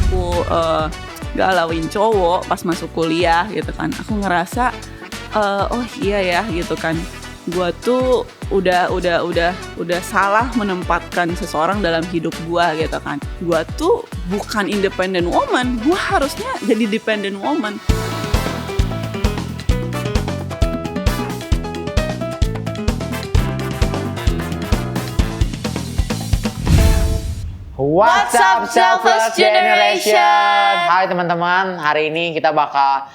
aku galauin cowok pas masuk kuliah gitu kan, aku ngerasa oh iya ya gitu kan, gue tuh udah salah menempatkan seseorang dalam hidup gue gitu kan. Gue tuh bukan independent woman, gue harusnya jadi dependent woman. What's up Selfless Generation? Hai teman-teman, hari ini kita bakal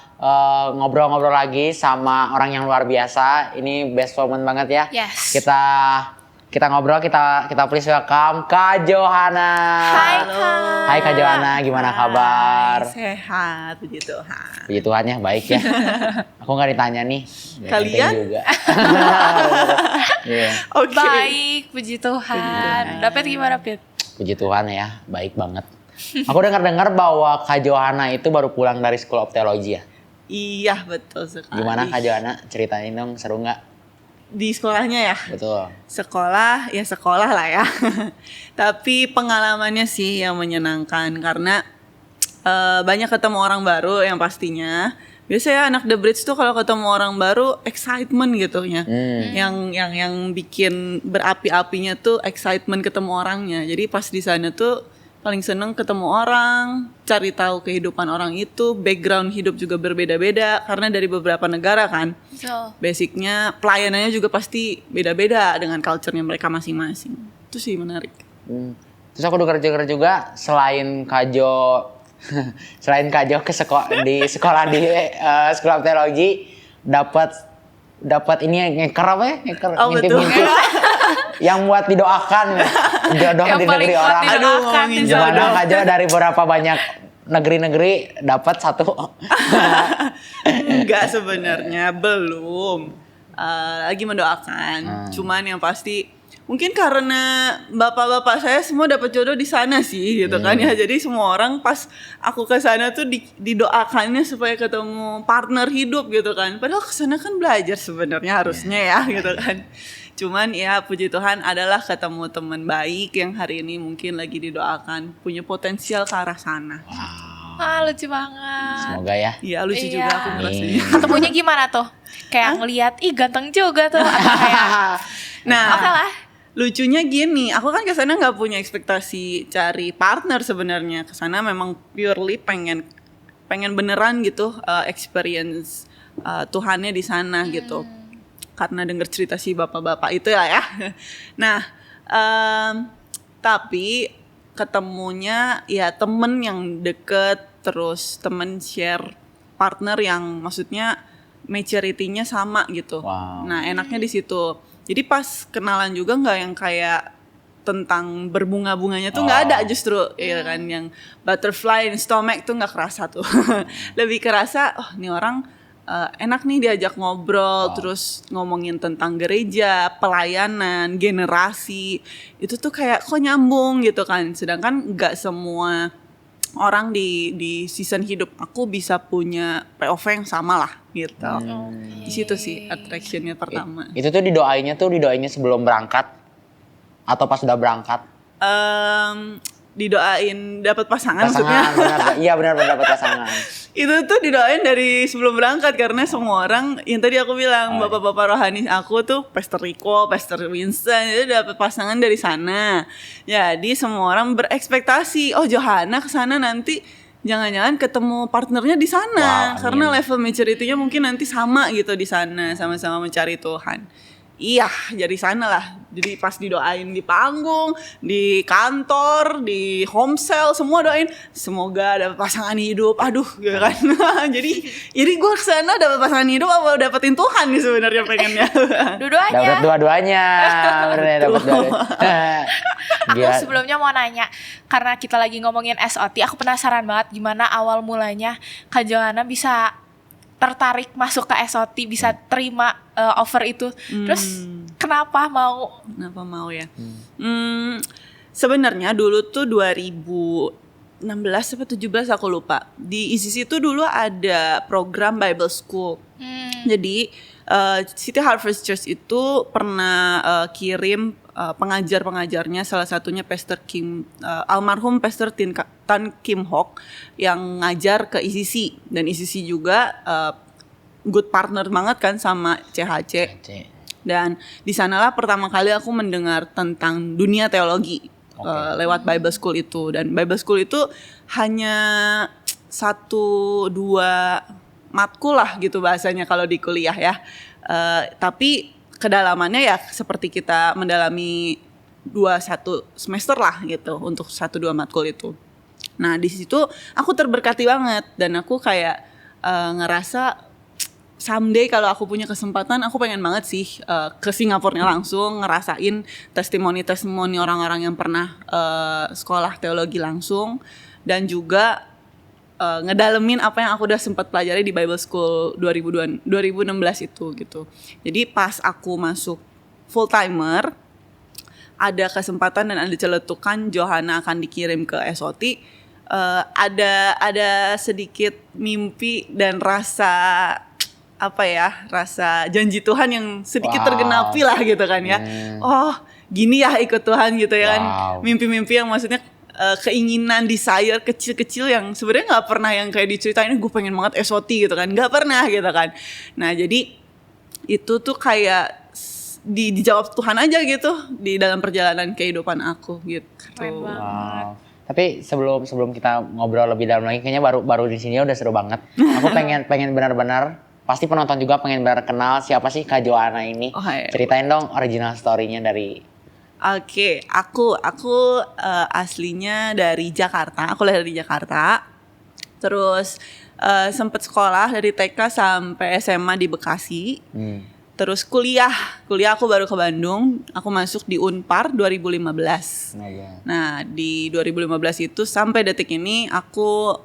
ngobrol-ngobrol lagi sama orang yang luar biasa. Ini best woman banget ya. Yes. Kita ngobrol, kita please welcome Kak Johana. Hai Kak. Hai Kak Johana, gimana kabar? Sehat, puji Tuhan. Puji Tuhan ya, baik ya. Aku nggak ditanya nih. Kalian? Juga. Yeah. Okay. Baik, puji Tuhan. Dapat gimana, Pit? Puji Tuhan ya, baik banget. Aku dengar bahwa Kak Johana itu baru pulang dari School of Theology ya? Iya, betul sekali. Gimana Kak Johana? Ceritain dong, seru nggak? Di sekolahnya ya? Betul. Sekolah lah ya. Tapi pengalamannya sih yang menyenangkan karena banyak ketemu orang baru yang pastinya. Biasanya anak The Bridge tuh kalau ketemu orang baru excitement gitu ya. Yang bikin berapi-apinya tuh excitement ketemu orangnya. Jadi pas di sana tuh paling seneng ketemu orang, cari tahu kehidupan orang itu, background hidup juga berbeda-beda karena dari beberapa negara kan. So. Basicnya pelayanannya juga pasti beda-beda dengan culture-nya mereka masing-masing. Itu sih menarik. Terus aku dengar juga selain Kak Jo di sekolah di School of Theology dapat ini ngeker apa ya? Ngeker ngintip-ngintip yang buat didoakan jodoh di negeri orang. Aduh, ngomongin Gimana Kak Jo dari beberapa banyak negeri dapat satu? Enggak, sebenarnya belum. Lagi mendoakan. Cuman yang pasti mungkin karena bapak-bapak saya semua dapat jodoh di sana sih gitu kan ya. Jadi semua orang pas aku ke sana tuh didoakannya supaya ketemu partner hidup gitu kan. Padahal ke sana kan belajar sebenarnya harusnya ya gitu kan. Cuman ya puji Tuhan adalah ketemu teman baik yang hari ini mungkin lagi didoakan punya potensial ke arah sana. Ah, lucu banget. Semoga ya. Iya, lucu juga aku ngerasanya. Ketemunya gimana tuh? Kayak ngelihat, ih ganteng juga tuh. Atau kayak, nah, oke lah. lucunya gini, aku kan kesana nggak punya ekspektasi cari partner sebenarnya. Kesana memang purely pengen beneran gitu experience Tuhannya di sana gitu. Karena denger cerita si bapak-bapak itu lah ya. Nah, tapi ketemunya ya temen yang deket, terus temen share partner yang maksudnya maturity-nya sama gitu. Wow. Nah, enaknya di situ. Jadi pas kenalan juga nggak yang kayak tentang berbunga-bunganya tuh nggak ada justru ya kan, yang butterfly in stomach tuh nggak kerasa tuh. Lebih kerasa ini orang enak nih diajak ngobrol, terus ngomongin tentang gereja, pelayanan, generasi. Itu tuh kayak kok nyambung gitu kan. Sedangkan nggak semua orang di season hidup aku bisa punya POV yang sama lah gitu. Di situ sih attraction-nya pertama. Itu tuh didoainnya sebelum berangkat atau pas sudah berangkat? Didoain dapat pasangan maksudnya. Iya benar dapat pasangan. Itu tuh didoain dari sebelum berangkat karena semua orang yang tadi aku bilang bapak-bapak rohani aku tuh Pastor Rico, Pastor Winston itu dapat pasangan dari sana. Jadi semua orang berekspektasi, oh Johana kesana nanti jangan-jangan ketemu partnernya di sana. Karena level maturity-nya mungkin nanti sama gitu di sana, sama-sama mencari Tuhan. Iya, jadi sana lah. Jadi pas didoain di panggung, di kantor, di home cell, semua doain semoga dapat pasangan hidup. Aduh, gitu kan. jadi gue kesana dapat pasangan hidup apa dapetin Tuhan nih sebenarnya pengennya. Dua-duanya. Dapat dua-duanya. Bener dapat dua-duanya. Aku sebelumnya mau nanya, karena kita lagi ngomongin SOT, aku penasaran banget gimana awal mulanya Kak Johana bisa tertarik masuk ke SOT, bisa terima offer itu. Terus kenapa mau ya? Sebenarnya dulu tuh 2016 atau 17 aku lupa. Di ICC itu dulu ada program Bible School. Jadi City Harvest Church itu pernah kirim pengajar-pengajarnya, salah satunya Pastor almarhum Pastor Tan Kim Hock yang ngajar ke ICC, dan ICC juga good partner banget kan sama CHC. Dan di sanalah pertama kali aku mendengar tentang dunia teologi lewat Bible School itu. Dan Bible School itu hanya 1-2 matkul lah gitu bahasanya kalau di kuliah ya. Tapi kedalamannya ya seperti kita mendalami 2-1 semester lah gitu untuk 1-2 matkul itu. Nah di situ aku terberkati banget, dan aku kayak ngerasa someday kalau aku punya kesempatan, aku pengen banget sih ke Singapurnya langsung ngerasain testimoni-testimoni orang-orang yang pernah sekolah teologi langsung, dan juga ngedalemin apa yang aku udah sempat pelajari di Bible School 2016 itu gitu. Jadi pas aku masuk full timer, ada kesempatan dan ada celetukan Johanna akan dikirim ke SOT. Ada sedikit mimpi dan rasa janji Tuhan yang sedikit tergenapi lah gitu kan ya. Oh gini ya ikut Tuhan gitu ya kan. Mimpi-mimpi yang maksudnya keinginan, desire kecil-kecil yang sebenarnya nggak pernah yang kayak diceritain, gue pengen banget SOT gitu kan, nggak pernah gitu kan. Nah jadi itu tuh kayak dijawab Tuhan aja gitu di dalam perjalanan kehidupan aku gitu. Wow. Tapi sebelum kita ngobrol lebih dalam lagi, kayaknya baru di sini udah seru banget. Aku pengen benar-benar, pasti penonton juga pengen benar kenal siapa sih Kak Johanna ini. Ceritain dong original story-nya dari. Oke, aku aslinya dari Jakarta. Aku lahir di Jakarta. Terus sempat sekolah dari TK sampai SMA di Bekasi. Terus kuliah aku baru ke Bandung. Aku masuk di Unpar 2015. Nah, di 2015 itu sampai detik ini aku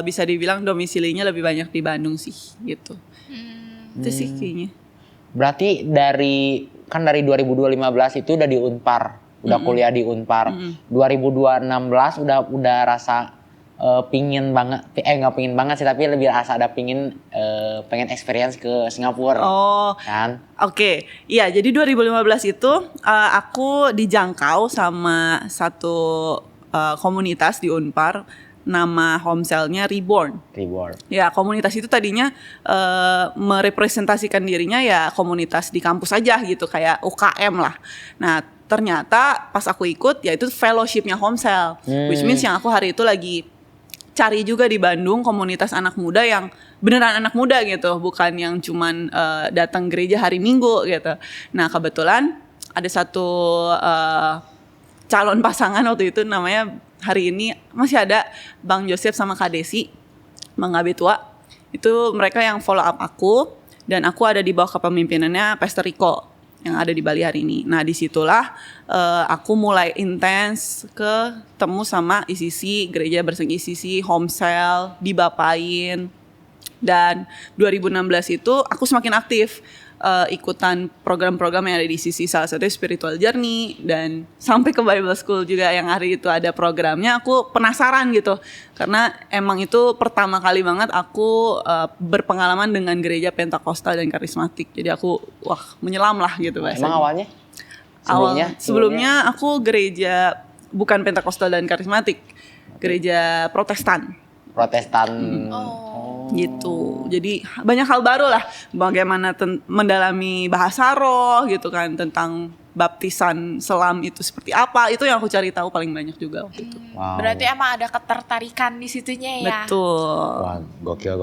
bisa dibilang domisilinya lebih banyak di Bandung sih, gitu. Itu sih kayaknya. Berarti dari 2015 itu udah di Unpar, udah kuliah di Unpar. 2016 udah rasa pingin banget, nggak pingin banget sih, tapi lebih rasa ada pengen experience ke Singapura. Kan? Oke. Iya, jadi 2015 itu aku dijangkau sama satu komunitas di Unpar. Nama homesel-nya Reborn. Ya, komunitas itu tadinya merepresentasikan dirinya ya komunitas di kampus aja gitu, kayak UKM lah. Nah, ternyata pas aku ikut ya itu fellowship-nya homesel. Which means yang aku hari itu lagi cari juga di Bandung komunitas anak muda yang beneran anak muda gitu, bukan yang cuman datang gereja hari Minggu gitu. Nah, kebetulan ada satu calon pasangan waktu itu, namanya hari ini masih ada, Bang Joseph sama Kak Desi, Bang Gabe tua. Itu mereka yang follow up aku, dan aku ada di bawah kepemimpinannya Pastor Rico yang ada di Bali hari ini. Nah disitulah aku mulai intens ketemu sama ICC, gereja berseng ICC, homesel, dibapain. Dan 2016 itu aku semakin aktif ikutan program-program yang ada di ICC, salah satunya Spiritual Journey, dan sampai ke Bible School juga yang hari itu ada programnya. Aku penasaran gitu, karena emang itu pertama kali banget aku berpengalaman dengan gereja Pentakosta dan karismatik. Jadi aku menyelam lah gitu bahasanya. Emang awalnya? Sebelumnya aku gereja bukan Pentakosta dan karismatik, gereja Protestan. Gitu. Jadi banyak hal baru lah, bagaimana mendalami bahasa roh gitu kan, tentang baptisan selam itu seperti apa, itu yang aku cari tahu paling banyak juga waktu itu. Berarti emang ada ketertarikan di situnya ya. Betul. Wah, gokil.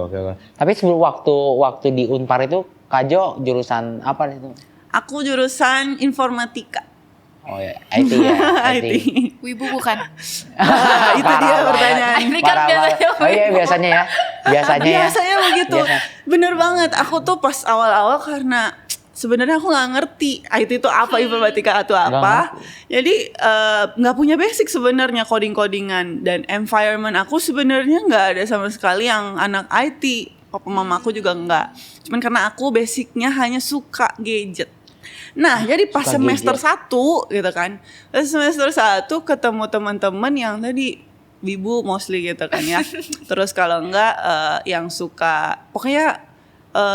Tapi sebelum waktu di Unpar itu Kak Jo jurusan apa itu? Aku jurusan informatika. Oh ya, IT ya. IT. Wibu bukan? Itu dia pertanyaan. Ini kan biasanya. Oh iya, biasanya ya. Biasanya begitu. Bener banget. Aku tuh pas awal-awal karena sebenarnya aku nggak ngerti IT itu apa, informatika itu apa. Jadi nggak punya basic sebenarnya coding-codingan, dan environment aku sebenarnya nggak ada sama sekali yang anak IT. Papa mama aku juga nggak. Cuman karena aku basicnya hanya suka gadget. Nah, jadi pas semester 1 gitu kan. Semester 1 ketemu teman-teman yang tadi wibu mostly gitu kan ya. Terus kalau enggak yang suka, pokoknya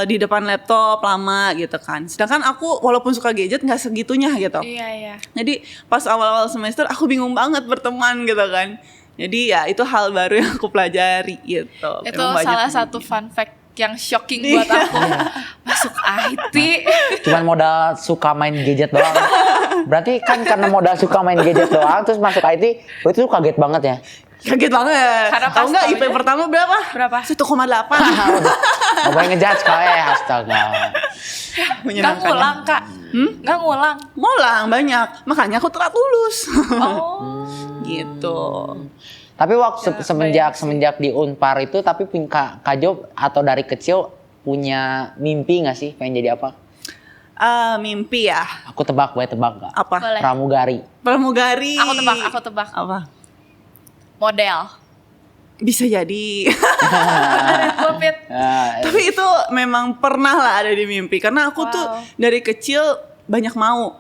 di depan laptop lama gitu kan. Sedangkan aku walaupun suka gadget nggak segitunya gitu. Iya. Jadi pas awal-awal semester aku bingung banget berteman gitu kan. Jadi ya itu hal baru yang aku pelajari gitu. Itu Memang banyak salah satu fun fact yang shocking buat aku. Masuk IT. Cuman modal suka main gadget doang. Berarti kan karena modal suka main gadget doang terus masuk IT, itu tuh kaget banget ya. Kaget banget. Karena Tahu pas nggak IP taunya- pertama berapa? Berapa? 1,8. Gak boleh ngejudge kau astaga. Gak Menyenangkan. ngulang Kak. Gak ngulang. Ngulang banyak. Makanya aku telat lulus. Oh. Gitu. Tapi waktu semenjak di Unpar itu, tapi Kak Jo atau dari kecil punya mimpi nggak sih pengen jadi apa? Mimpi ya. Aku tebak, boleh tebak nggak? Apa? Boleh. Pramugari. Pramugari. Aku tebak. Apa? Model. Bisa jadi. Pulpit. Tapi itu memang pernah lah ada di mimpi. Karena aku tuh dari kecil banyak mau.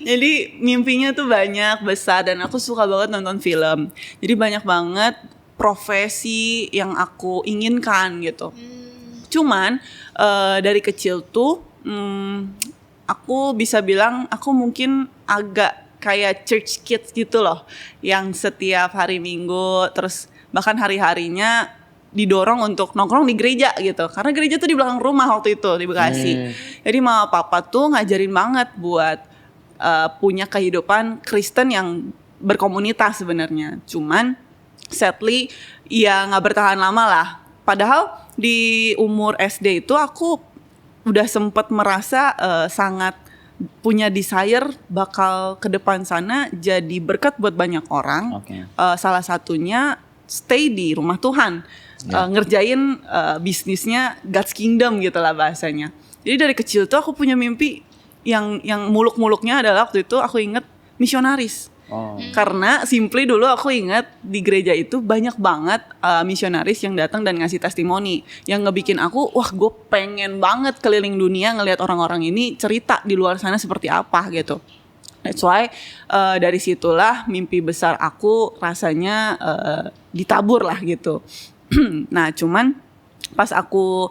Jadi mimpinya tuh banyak, besar. Dan aku suka banget nonton film. Jadi banyak banget profesi yang aku inginkan gitu. Cuman dari kecil tuh aku bisa bilang aku mungkin agak kayak church kids gitu loh, yang setiap hari Minggu terus bahkan hari-harinya didorong untuk nongkrong di gereja gitu, karena gereja tuh di belakang rumah waktu itu di Bekasi. Jadi mama papa tuh ngajarin banget buat punya kehidupan Kristen yang berkomunitas sebenarnya. Cuman sadly ya nggak bertahan lama lah. Padahal di umur SD itu aku udah sempet merasa sangat punya desire bakal ke depan sana jadi berkat buat banyak orang. Oke. Salah satunya stay di rumah Tuhan, ngerjain bisnisnya God's Kingdom gitu lah bahasanya. Jadi dari kecil tuh aku punya mimpi yang muluk-muluknya adalah waktu itu aku inget misionaris. Karena simply dulu aku ingat di gereja itu banyak banget misionaris yang datang dan ngasih testimoni yang ngebikin aku, wah gue pengen banget keliling dunia ngelihat orang-orang ini cerita di luar sana seperti apa gitu. That's why dari situlah mimpi besar aku rasanya ditabur lah gitu. Nah cuman pas aku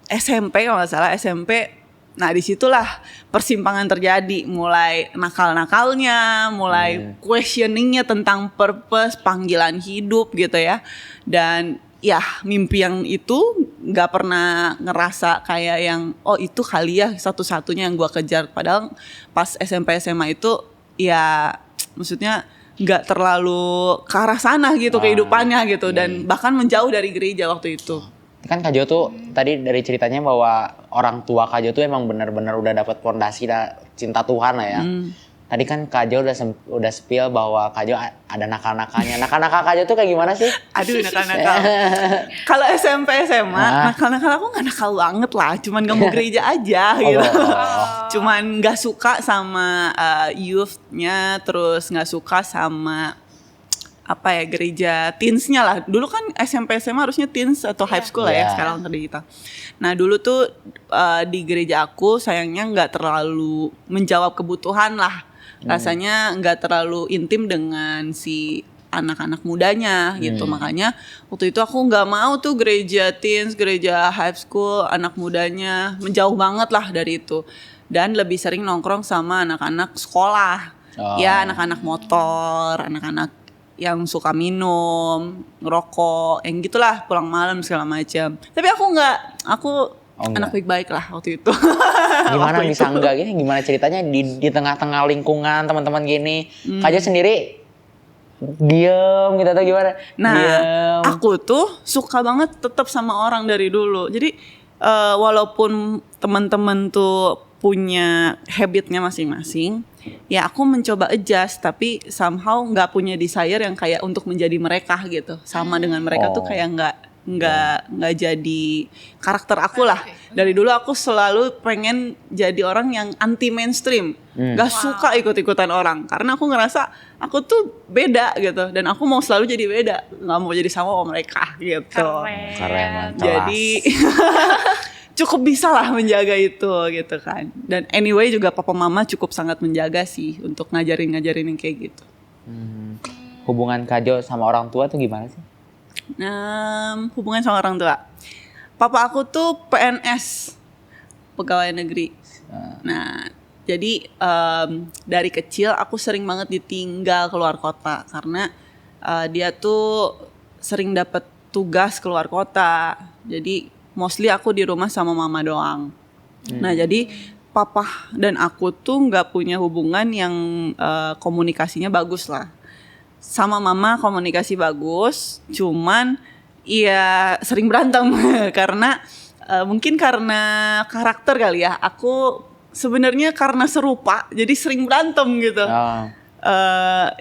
SMP kalau nggak salah SMP. Nah disitulah persimpangan terjadi, mulai nakal-nakalnya, mulai questioningnya tentang purpose, panggilan hidup gitu ya. Dan ya mimpi yang itu gak pernah ngerasa kayak yang oh itu kali ya satu-satunya yang gue kejar. Padahal pas SMP SMA itu ya maksudnya gak terlalu ke arah sana gitu kehidupannya gitu. Dan bahkan menjauh dari gereja waktu itu. Kan Kak Jo tuh tadi dari ceritanya bahwa orang tua Kak Jo tuh emang benar-benar udah dapat fondasi cinta Tuhan lah ya. Tadi kan Kak Jo udah spill bahwa Kak Jo ada nakal-nakalnya. Nakal-nakal Kak Jo tuh kayak gimana sih? Aduh nakal-nakal. Kalau SMP SMA nakal-nakal aku gak nakal banget lah. Cuman gak mau gereja aja gitu. Cuman gak suka sama youth-nya. Terus gak suka sama apa ya gereja teens-nya lah. Dulu kan SMP SMA harusnya teens atau high school lah ya sekarang tadi kita. Nah dulu tuh di gereja aku sayangnya nggak terlalu menjawab kebutuhan lah. Rasanya nggak terlalu intim dengan si anak-anak mudanya gitu. Makanya waktu itu aku nggak mau tuh gereja teens, gereja high school, anak mudanya menjauh banget lah dari itu. Dan lebih sering nongkrong sama anak-anak sekolah. Ya anak-anak motor, anak-anak yang suka minum, ngerokok, yang gitulah pulang malam segala macam. Tapi aku anak baik-baik lah waktu itu. Gimana bisa enggak gitu? Gimana ceritanya di tengah-tengah lingkungan teman-teman gini? Kak Jo sendiri diem gitu atau gimana? Nah, diem. aku tuh suka banget tetap sama orang dari dulu. Jadi walaupun teman-teman tuh punya habitnya masing-masing, ya aku mencoba adjust tapi somehow nggak punya desire yang kayak untuk menjadi mereka gitu, sama dengan mereka tuh kayak nggak jadi karakter aku lah. Dari dulu aku selalu pengen jadi orang yang anti mainstream, nggak suka ikut-ikutan orang karena aku ngerasa aku tuh beda gitu dan aku mau selalu jadi beda, nggak mau jadi sama mereka gitu. Keren. Jadi cukup bisa lah menjaga itu gitu kan. Dan anyway juga papa mama cukup sangat menjaga sih untuk ngajarin yang kayak gitu. Hubungan Kak Jo sama orang tua tuh gimana sih? Hubungan sama orang tua. Papa aku tuh PNS, pegawai negeri. Nah, jadi dari kecil aku sering banget ditinggal keluar kota karena dia tuh sering dapat tugas keluar kota. Jadi mostly aku di rumah sama mama doang. Nah, jadi papa dan aku tuh nggak punya hubungan yang komunikasinya bagus lah. Sama mama komunikasi bagus, cuman ya sering berantem karena mungkin karena karakter kali ya. Aku sebenarnya karena serupa, jadi sering berantem gitu.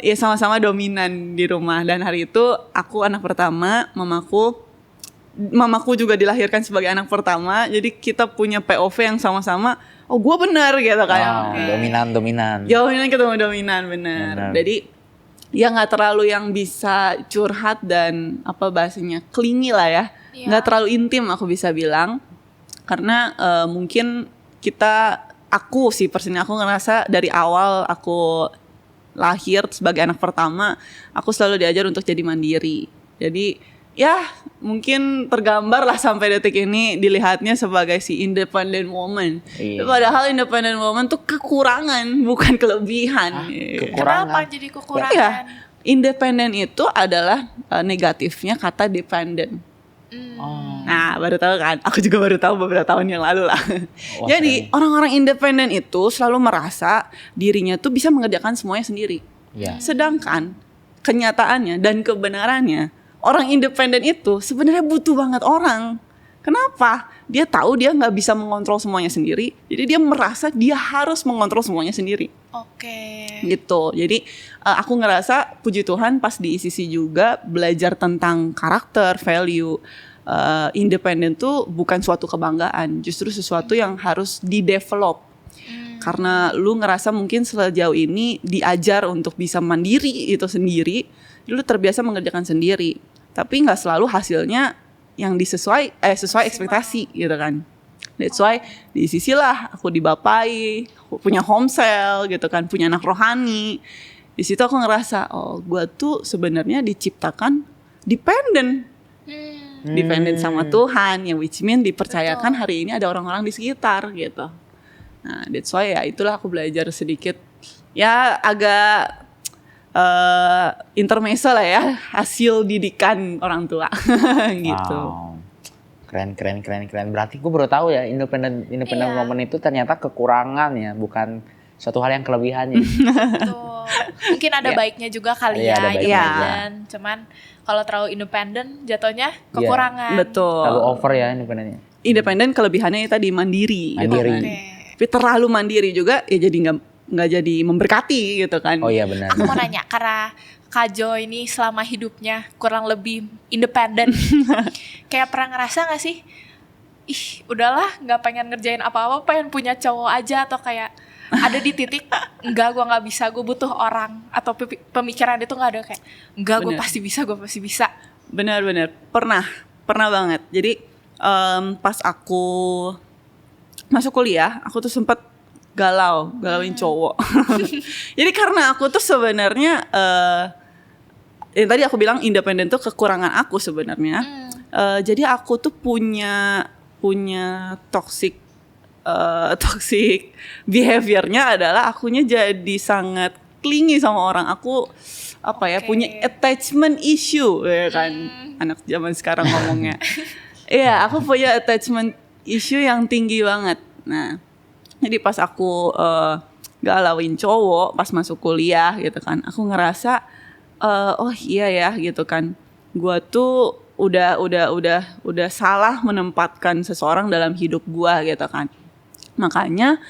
Ya sama-sama dominan di rumah. Dan hari itu aku anak pertama, mamaku juga dilahirkan sebagai anak pertama. Jadi kita punya POV yang sama-sama. Oh, gue benar gitu kan. Dominan. Jauhin ketemu dominan benar. Jadi ya nggak terlalu yang bisa curhat dan apa bahasanya clingy lah ya. Nggak terlalu intim aku bisa bilang. Karena mungkin aku ngerasa dari awal aku lahir sebagai anak pertama, aku selalu diajar untuk jadi mandiri. Jadi ya mungkin tergambar lah sampai detik ini dilihatnya sebagai si independent woman. Padahal independent woman tuh kekurangan, bukan kelebihan. Kenapa jadi kekurangan? Iya, independent itu adalah negatifnya kata dependent. Nah, baru tahu kan? Aku juga baru tahu beberapa tahun yang lalu lah. Jadi orang-orang independen itu selalu merasa dirinya tuh bisa mengerjakan semuanya sendiri. Sedangkan kenyataannya dan kebenarannya, orang independen itu sebenarnya butuh banget orang. Kenapa? Dia tahu dia nggak bisa mengontrol semuanya sendiri, jadi dia merasa dia harus mengontrol semuanya sendiri. Gitu. Jadi aku ngerasa puji Tuhan pas di ICC juga belajar tentang karakter, value. Independen tuh bukan suatu kebanggaan, justru sesuatu yang harus di-develop. Karena lu ngerasa mungkin sejauh ini diajar untuk bisa mandiri itu sendiri, lu terbiasa mengerjakan sendiri. Tapi nggak selalu hasilnya yang sesuai ekspektasi gitu kan. That's why di sisi lah aku dibapai, aku punya homesel gitu kan, punya anak rohani. Di situ aku ngerasa gue tuh sebenarnya diciptakan dependent sama Tuhan, yang which mean dipercayakan hari ini ada orang-orang di sekitar gitu. Nah, that's why ya itulah aku belajar sedikit ya agak intermezzo lah ya, hasil didikan orang tua gitu. Keren. Berarti gue baru tahu ya independent woman itu ternyata kekurangan ya, bukan suatu hal yang kelebihannya. Betul. Mungkin ada baiknya juga kali ya independen. Cuman kalau terlalu independen jatuhnya kekurangan. Betul. Terlalu over ya independennya. Independen kelebihannya tadi mandiri. Gitu kan. Tapi terlalu mandiri juga ya jadi nggak jadi memberkati gitu kan. Oh iya benar. Aku mau nanya, karena Kak Jo ini selama hidupnya kurang lebih independen, kayak pernah ngerasa nggak sih? Udahlah, nggak pengen ngerjain apa-apa, pengen punya cowok aja, atau kayak ada di titik enggak, gue nggak bisa, gue butuh orang, atau pemikiran itu nggak ada kayak enggak, gue pasti bisa. Benar pernah banget. Jadi pas aku masuk kuliah, aku tuh sempet galauin cowok. Jadi karena aku tuh sebenarnya yang tadi aku bilang independen tuh kekurangan aku sebenarnya. Jadi aku tuh punya toxic behaviornya adalah akunya jadi sangat clingy sama orang. Aku punya attachment issue ya kan, anak zaman sekarang ngomongnya. Iya, aku punya attachment issue yang tinggi banget. Nah, jadi pas aku galauin cowok pas masuk kuliah gitu kan, aku ngerasa oh iya ya gitu kan, gue tuh udah salah menempatkan seseorang dalam hidup gue gitu kan. Makanya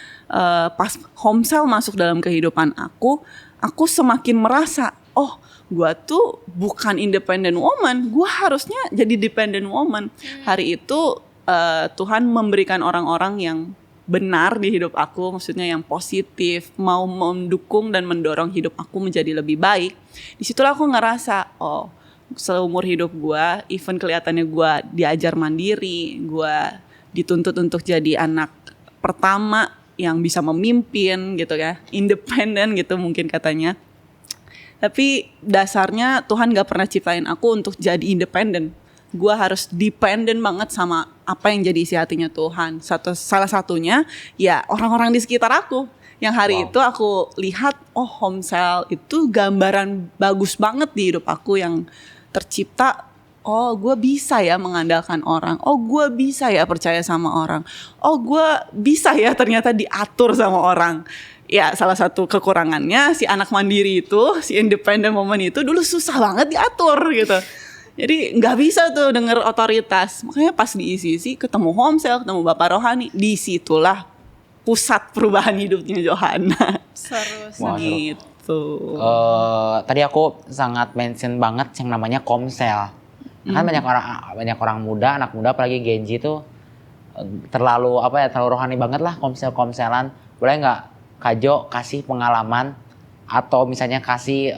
pas homesel masuk dalam kehidupan aku semakin merasa gue tuh bukan independent woman, gue harusnya jadi dependent woman. Hari itu Tuhan memberikan orang-orang yang benar di hidup aku, maksudnya yang positif, mau mendukung dan mendorong hidup aku menjadi lebih baik. Disitulah aku ngerasa seumur hidup gue, even kelihatannya gue diajar mandiri, gue dituntut untuk jadi anak pertama yang bisa memimpin gitu ya, independen gitu mungkin katanya. Tapi dasarnya Tuhan gak pernah ciptain aku untuk jadi independen. gue harus dependent banget sama apa yang jadi isi hatinya Tuhan. Salah satunya ya orang-orang di sekitar aku. Yang hari itu aku lihat, oh Homesel itu gambaran bagus banget di hidup aku yang tercipta. Oh gue bisa ya mengandalkan orang. Oh gue bisa ya percaya sama orang. Oh gue bisa ya ternyata diatur sama orang. Ya salah satu kekurangannya si anak mandiri itu, si independent woman itu dulu susah banget diatur gitu. Jadi nggak bisa tuh denger otoritas. Makanya pas di isi ketemu Homesel, ketemu Bapak Rohani, disitulah pusat perubahan hidupnya Johanna. Seru. Wah, Gitu. Tadi aku sangat mention banget yang namanya Komsel. Kan banyak orang muda, anak muda apalagi Gen Z tuh terlalu rohani banget lah komselan. Boleh nggak Kak Jo kasih pengalaman atau misalnya kasih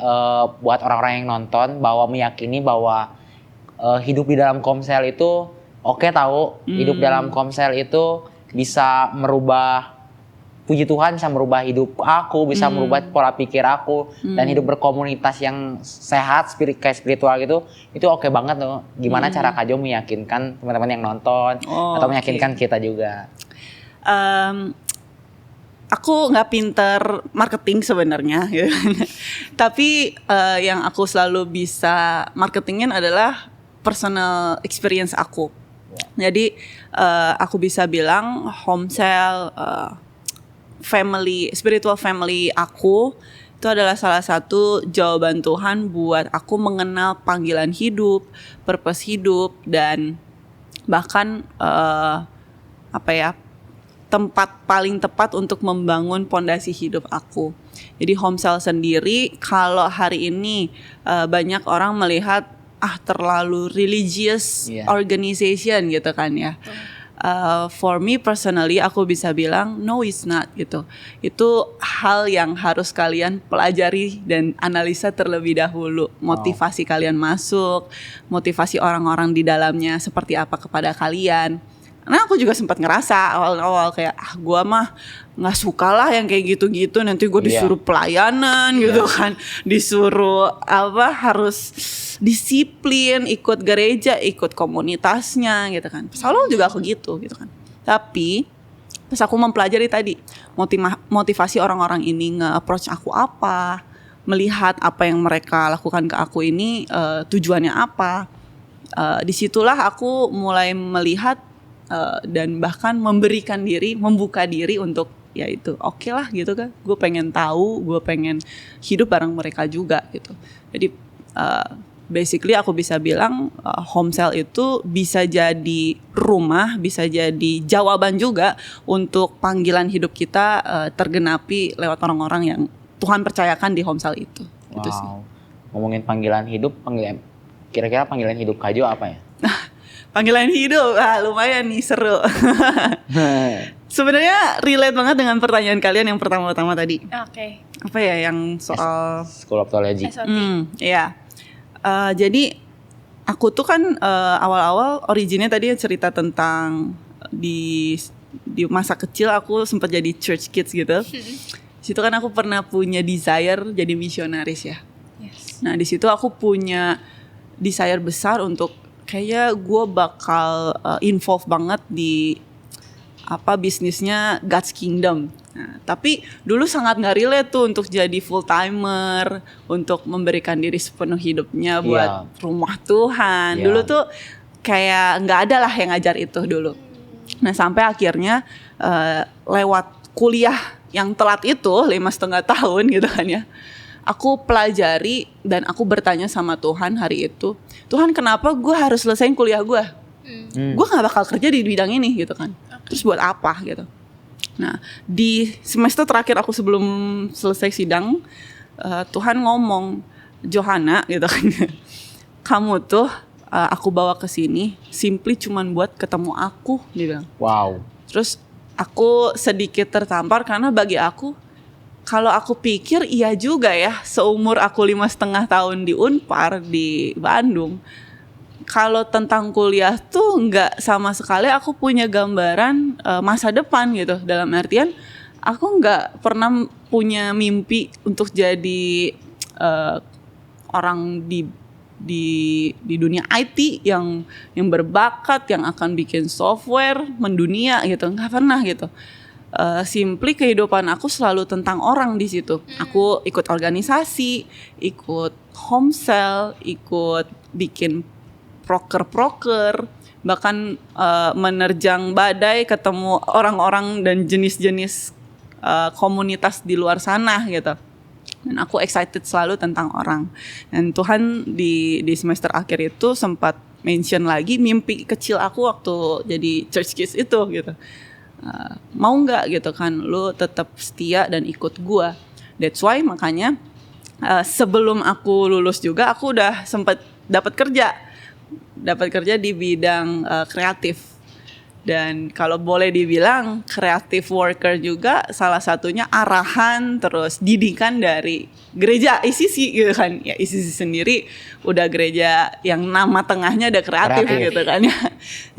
buat orang-orang yang nonton bahwa meyakini bahwa hidup di dalam komsel itu hidup dalam komsel itu bisa merubah, puji Tuhan bisa merubah hidup aku, bisa merubah pola pikir aku dan hidup berkomunitas yang sehat, kayak spiritual gitu, itu oke banget tuh. Gimana cara Kak Jo meyakinkan teman-teman yang nonton atau meyakinkan kita juga? Aku nggak pinter marketing sebenarnya, gitu. Tapi yang aku selalu bisa marketingin adalah personal experience aku. Jadi aku bisa bilang Homesel, spiritual family aku itu adalah salah satu jawaban Tuhan buat aku mengenal panggilan hidup, purpose hidup, dan bahkan tempat paling tepat untuk membangun pondasi hidup aku. Jadi Homesel sendiri kalau hari ini banyak orang melihat terlalu religious organization gitu kan ya. For me personally aku bisa bilang no it's not gitu. Itu hal yang harus kalian pelajari dan analisa terlebih dahulu. Motivasi kalian masuk, motivasi orang-orang di dalamnya seperti apa kepada kalian. Nah aku juga sempat ngerasa awal-awal kayak gue mah nggak suka lah yang kayak gitu-gitu, nanti gue disuruh pelayanan gitu kan, disuruh harus disiplin, ikut gereja, ikut komunitasnya gitu kan. Selalu juga aku gitu kan. Tapi pas aku mempelajari tadi motivasi orang-orang ini nge-approach aku apa, melihat apa yang mereka lakukan ke aku ini tujuannya apa, disitulah aku mulai melihat dan bahkan membuka diri untuk ya itu oke lah gitu kan. Gue pengen tahu, gue pengen hidup bareng mereka juga gitu. Jadi basically aku bisa bilang Homesel itu bisa jadi rumah, bisa jadi jawaban juga untuk panggilan hidup kita tergenapi lewat orang-orang yang Tuhan percayakan di Homesel itu. Wow. Itu sih. Ngomongin panggilan hidup, kira-kira panggilan hidup Kak Jo apa ya? Panggilan hidup, lumayan nih, seru. Sebenarnya relate banget dengan pertanyaan kalian yang pertama-tama tadi. Oke. Apa ya yang soal School of Theology. Iya. Jadi aku tuh kan awal-awal originnya tadi cerita tentang di masa kecil aku sempat jadi church kids gitu. Situ kan aku pernah punya desire jadi misionaris ya. Yes. Nah di situ aku punya desire besar untuk kayaknya gue bakal involve banget di bisnisnya God's Kingdom. Nah, tapi dulu sangat nggak relate tuh untuk jadi full timer, untuk memberikan diri sepenuh hidupnya buat rumah Tuhan. Dulu tuh kayak nggak ada lah yang ngajar itu dulu. Nah sampai akhirnya lewat kuliah yang telat itu 5,5 tahun gitu kan ya. Aku pelajari dan aku bertanya sama Tuhan hari itu, Tuhan kenapa gue harus selesaiin kuliah gue? Gue gak bakal kerja di bidang ini gitu kan. Terus buat apa gitu. Nah di semester terakhir aku sebelum selesai sidang, Tuhan ngomong, Johanna gitu kan, kamu tuh aku bawa ke sini simply cuman buat ketemu aku, dia bilang. Wow. Terus aku sedikit tertampar karena bagi aku, kalau aku pikir iya juga ya, seumur aku 5,5 tahun di Unpar di Bandung, kalau tentang kuliah tuh nggak sama sekali aku punya gambaran masa depan gitu. Dalam artian aku nggak pernah punya mimpi untuk jadi orang di di dunia IT yang berbakat, yang akan bikin software mendunia gitu, nggak pernah gitu. Simply kehidupan aku selalu tentang orang di situ. Aku ikut organisasi, ikut home sale, ikut bikin proker, bahkan menerjang badai, ketemu orang-orang dan jenis-jenis komunitas di luar sana gitu. Dan aku excited selalu tentang orang. Dan Tuhan di semester akhir itu sempat mention lagi mimpi kecil aku waktu jadi church kids itu gitu. Mau nggak gitu kan, lu tetap setia dan ikut gua. That's why makanya sebelum aku lulus juga aku udah sempat dapat kerja di bidang kreatif. Dan kalau boleh dibilang creative worker juga salah satunya arahan terus didikan dari gereja ICC gitu kan. Ya ICC sendiri udah gereja yang nama tengahnya ada kreatif gitu kan ya.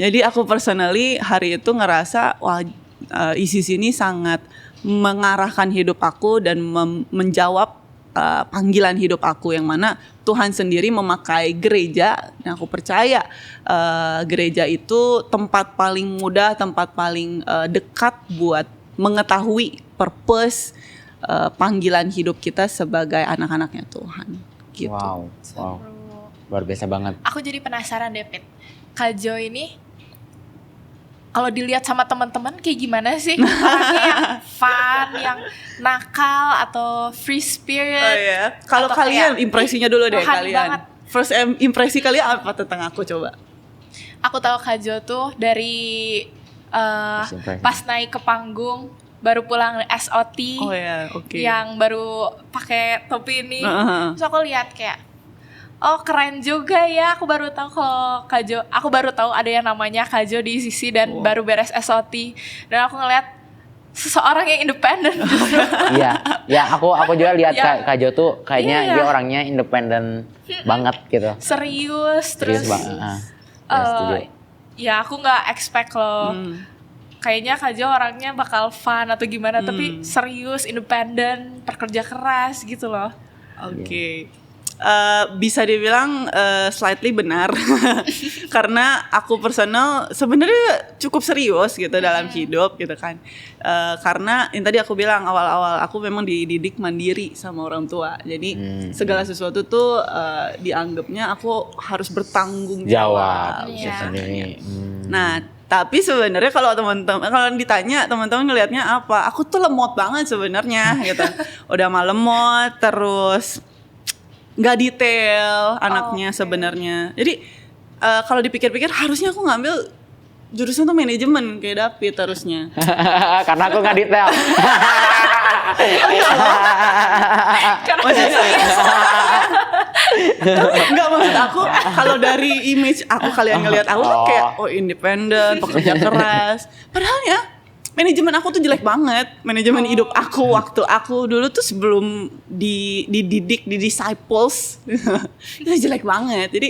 Jadi aku personally hari itu ngerasa wah ICC ini sangat mengarahkan hidup aku dan menjawab panggilan hidup aku, yang mana Tuhan sendiri memakai gereja. Dan aku percaya gereja itu tempat paling mudah, tempat paling dekat buat mengetahui purpose panggilan hidup kita sebagai anak-anaknya Tuhan gitu. Wow. Luar biasa banget. Aku jadi penasaran deh, Pit. Kak Jo ini kalau dilihat sama teman-teman kayak gimana sih? Orangnya yang fun, yang nakal atau free spirit? Oh ya. Kalau kalian impresinya dulu deh kalian. Banget. First impresi kalian apa tentang aku coba? Aku tahu Kak Jo tuh dari pas naik ke panggung baru pulang SOT. Oh ya, oke. Yang baru pakai topi ini. Terus aku lihat kayak oh keren juga ya, aku baru tahu kalau Kak Jo, aku baru tahu ada yang namanya Kak Jo di ICC dan baru beres SOT. Dan aku ngeliat seseorang yang independen. Iya, aku juga lihat Kak Jo tuh kayaknya dia orangnya independen banget gitu. Serius terus. Ya aku nggak expect loh. Kayaknya Kak Jo orangnya bakal fun atau gimana, tapi serius, independen, pekerja keras gitu loh. Oke. Bisa dibilang slightly benar karena aku personal sebenarnya cukup serius gitu dalam hidup gitu kan, karena yang tadi aku bilang awal-awal aku memang dididik mandiri sama orang tua, jadi segala sesuatu tuh dianggapnya aku harus bertanggung jawab sendiri. Nah tapi sebenarnya kalau teman-teman kalau ditanya teman-teman ngelihatnya apa, aku tuh lemot banget sebenarnya gitu. Udah mah lemot, terus nggak detail anaknya sebenarnya. Jadi kalau dipikir-pikir harusnya aku ngambil jurusan tuh manajemen kayak David harusnya. Karena aku nggak detail. Enggak, maksud aku kalau dari image aku kalian ngelihat aku tuh kayak independen, pekerja keras. Padahal ya manajemen aku tuh jelek banget. Manajemen hidup aku waktu aku dulu tuh sebelum dididik, di disciples itu jelek banget. Jadi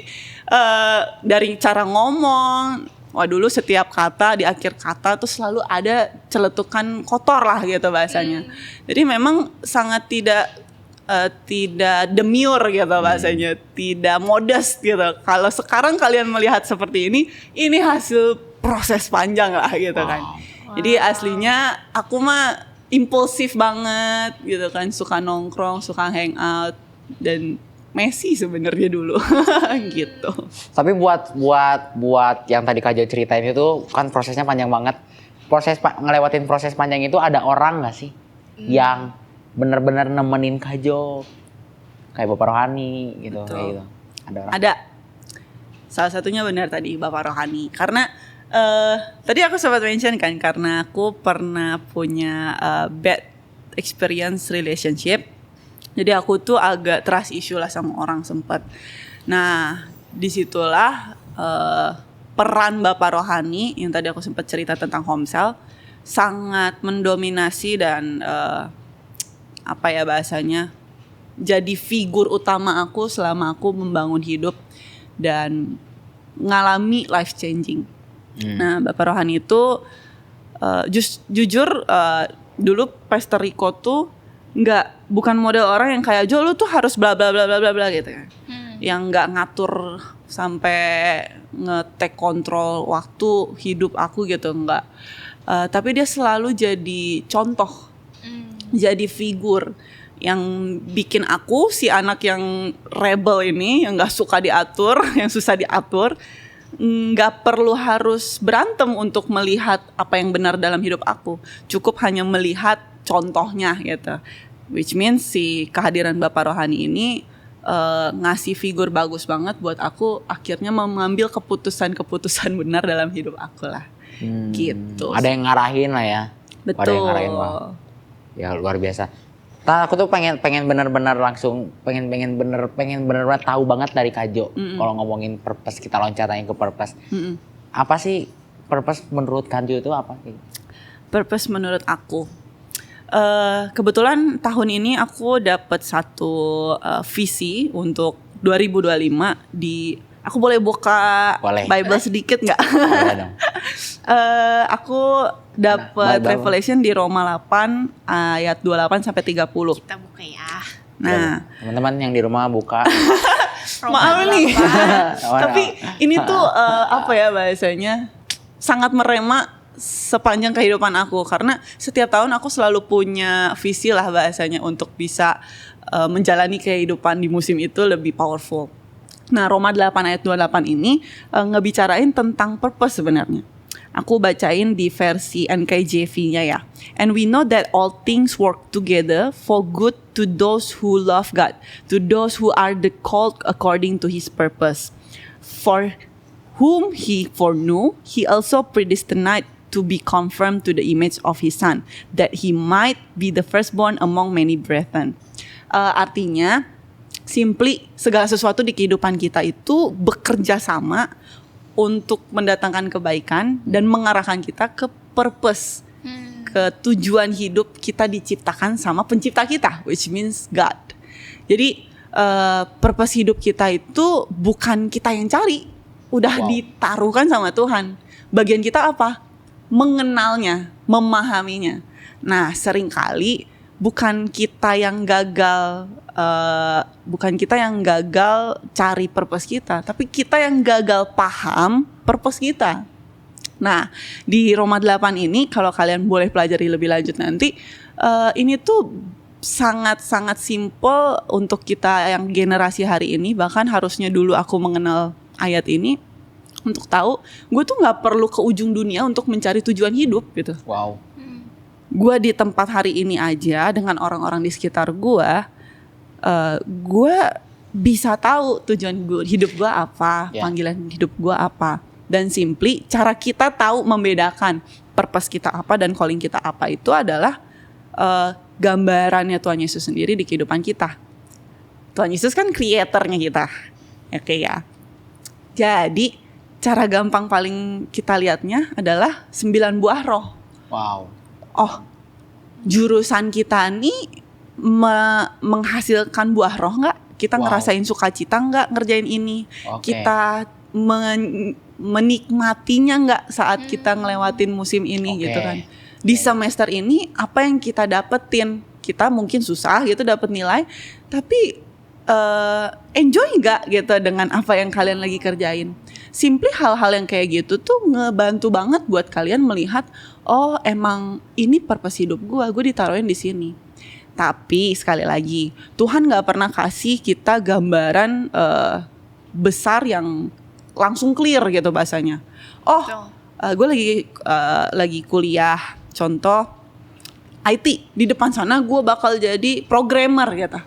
dari cara ngomong, dulu setiap kata di akhir kata tuh selalu ada celetukan kotor lah gitu bahasanya. Jadi memang sangat tidak demure gitu bahasanya, tidak modest gitu. Kalau sekarang kalian melihat seperti ini hasil proses panjang lah gitu kan. Jadi aslinya aku mah impulsif banget gitu kan, suka nongkrong, suka hangout dan Messi sebenarnya dulu gitu. Tapi buat yang tadi Kak Jo ceritain itu kan prosesnya panjang banget. Ngelewatin proses panjang itu ada orang nggak sih yang benar-benar nemenin Kak Jo kayak Bapak Rohani gitu? Kayak gitu. Ada orang. Ada. Salah satunya benar tadi Bapak Rohani, karena tadi aku sempat mention kan, karena aku pernah punya bad experience relationship. Jadi aku tuh agak trust issue lah sama orang sempat. Nah, disitulah peran Bapak Rohani yang tadi aku sempat cerita tentang Homsel sangat mendominasi dan apa ya bahasanya, jadi figur utama aku selama aku membangun hidup dan ngalami life changing. Nah, Bapak Rohani itu jujur dulu Pastor Rico tuh bukan model orang yang kayak Jo lu tuh harus bla bla bla bla bla bla gitu kan. yang nggak ngatur sampai nge-take kontrol waktu hidup aku gitu, nggak. Tapi dia selalu jadi contoh, jadi figur yang bikin aku si anak yang rebel ini, yang nggak suka diatur, yang susah diatur, nggak perlu harus berantem untuk melihat apa yang benar dalam hidup aku. Cukup hanya melihat contohnya gitu. Which means si kehadiran Bapak Rohani ini ngasih figur bagus banget buat aku akhirnya mengambil keputusan-keputusan benar dalam hidup aku lah. Gitu. Ada yang ngarahin lah ya. Betul. Ada yang ngarahin, wah. Ya luar biasa. Aku tuh pengen benar-benar langsung pengen benar-benar tahu banget dari Kak Jo. Kalau ngomongin purpose, kita loncatnya ke purpose. Apa sih purpose menurut Kak Jo itu apa sih? Purpose menurut aku, kebetulan tahun ini aku dapat satu visi untuk 2025 di. Aku boleh buka Bible sedikit nggak? Boleh dong. Aku dapat revelation di Roma 8 ayat 28 sampai 30. Kita buka ya. Nah, teman-teman yang di rumah buka. Maaf nih. Tapi ini tuh apa ya bahasanya? Sangat merema sepanjang kehidupan aku, karena setiap tahun aku selalu punya visi lah bahasanya untuk bisa menjalani kehidupan di musim itu lebih powerful. Nah, Roma 8 ayat 28 ini ngebicarain tentang purpose sebenarnya. Aku bacain di versi NKJV-nya ya. And we know that all things work together for good to those who love God, to those who are the called according to His purpose. For whom He foreknew, He also predestined to be conformed to the image of His Son, that He might be the firstborn among many brethren. Artinya, simply segala sesuatu di kehidupan kita itu bekerja sama untuk mendatangkan kebaikan dan mengarahkan kita ke purpose, ke tujuan hidup kita diciptakan sama pencipta kita, which means God. Jadi purpose hidup kita itu bukan kita yang cari, udah ditaruhkan sama Tuhan. Bagian kita apa? Mengenalnya, memahaminya. Nah, seringkali bukan kita yang gagal cari purpose kita, tapi kita yang gagal paham purpose kita. Nah, di Roma 8 ini kalau kalian boleh pelajari lebih lanjut nanti, ini tuh sangat-sangat simple untuk kita yang generasi hari ini. Bahkan harusnya dulu aku mengenal ayat ini untuk tahu gue tuh nggak perlu ke ujung dunia untuk mencari tujuan hidup gitu. Wow. Gue di tempat hari ini aja dengan orang-orang di sekitar gue bisa tahu tujuan hidup gue apa, panggilan hidup gue apa. Dan simply cara kita tahu membedakan purpose kita apa dan calling kita apa itu adalah gambarannya Tuhan Yesus sendiri di kehidupan kita. Tuhan Yesus kan creatornya kita, oke ya. Jadi cara gampang paling kita lihatnya adalah 9 buah roh. Wow. Oh, jurusan kita nih menghasilkan buah roh nggak? Kita ngerasain sukacita nggak ngerjain ini? Kita menikmatinya nggak saat kita ngelewatin musim ini gitu kan? Di semester ini apa yang kita dapetin? Kita mungkin susah gitu dapet nilai, tapi enjoy nggak gitu dengan apa yang kalian lagi kerjain? Simply hal-hal yang kayak gitu tuh ngebantu banget buat kalian melihat, oh emang ini purpose hidup gue ditaruhin di sini. Tapi sekali lagi, Tuhan gak pernah kasih kita gambaran besar yang langsung clear gitu bahasanya. Oh, gue lagi kuliah, contoh IT, di depan sana gue bakal jadi programmer gitu.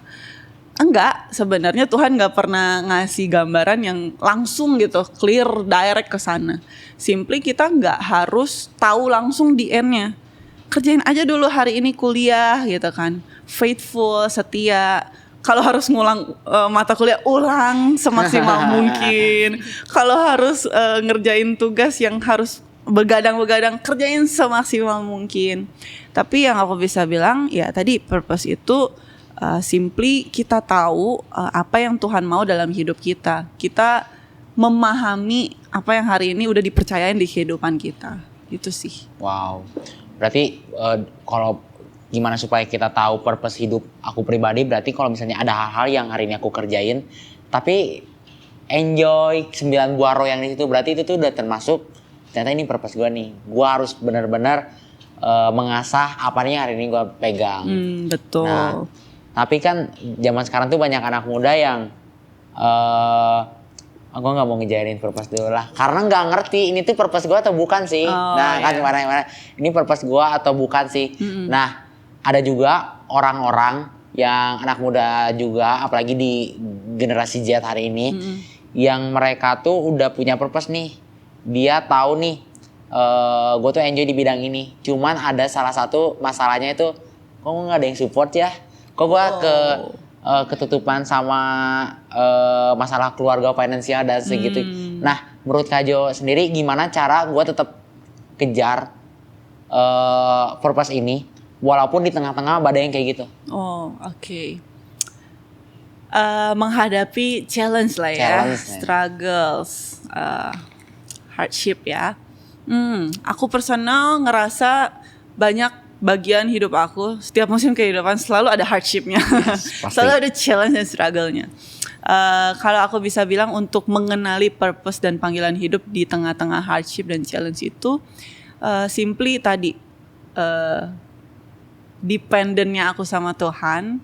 Enggak, sebenarnya Tuhan gak pernah ngasih gambaran yang langsung gitu, clear, direct ke sana. Simply kita gak harus tahu langsung di end-nya. Kerjain aja dulu hari ini kuliah gitu kan. Faithful, setia. Kalau harus ngulang mata kuliah, ulang semaksimal mungkin. Kalau harus ngerjain tugas yang harus begadang-begadang, kerjain semaksimal mungkin. Tapi yang aku bisa bilang, ya tadi purpose itu simply kita tahu apa yang Tuhan mau dalam hidup kita. Kita memahami apa yang hari ini udah dipercayain di kehidupan kita. Itu sih. Wow. Berarti kalau gimana supaya kita tahu purpose hidup aku pribadi, berarti kalau misalnya ada hal-hal yang hari ini aku kerjain tapi enjoy 9 buah roh yang di situ, berarti itu tuh udah termasuk ternyata ini purpose gue nih. Gue harus benar-benar mengasah apa nih hari ini gue pegang. Betul. Nah, tapi kan zaman sekarang tuh banyak anak muda yang gue nggak mau ngejailin purpose dulu lah, karena nggak ngerti ini tuh purpose gue atau bukan sih. Kan gimana ini purpose gue atau bukan sih. Nah, ada juga orang-orang yang anak muda juga, apalagi di generasi Z hari ini, yang mereka tuh udah punya purpose nih. Dia tahu nih, gue tuh enjoy di bidang ini. Cuman ada salah satu masalahnya itu, kok nggak ada yang support ya? Kok gue ketutupan sama masalah keluarga finansial dan segitu. Nah, menurut Kak Jo sendiri gimana cara gue tetap kejar purpose ini, walaupun di tengah-tengah badai yang kayak gitu? Oke. Menghadapi challenge lah ya, struggles, hardship ya. Aku personal ngerasa banyak bagian hidup aku, setiap musim kehidupan selalu ada hardshipnya, selalu ada challenge dan struggle-nya. Kalau aku bisa bilang untuk mengenali purpose dan panggilan hidup di tengah-tengah hardship dan challenge itu, simply tadi, dependentnya aku sama Tuhan,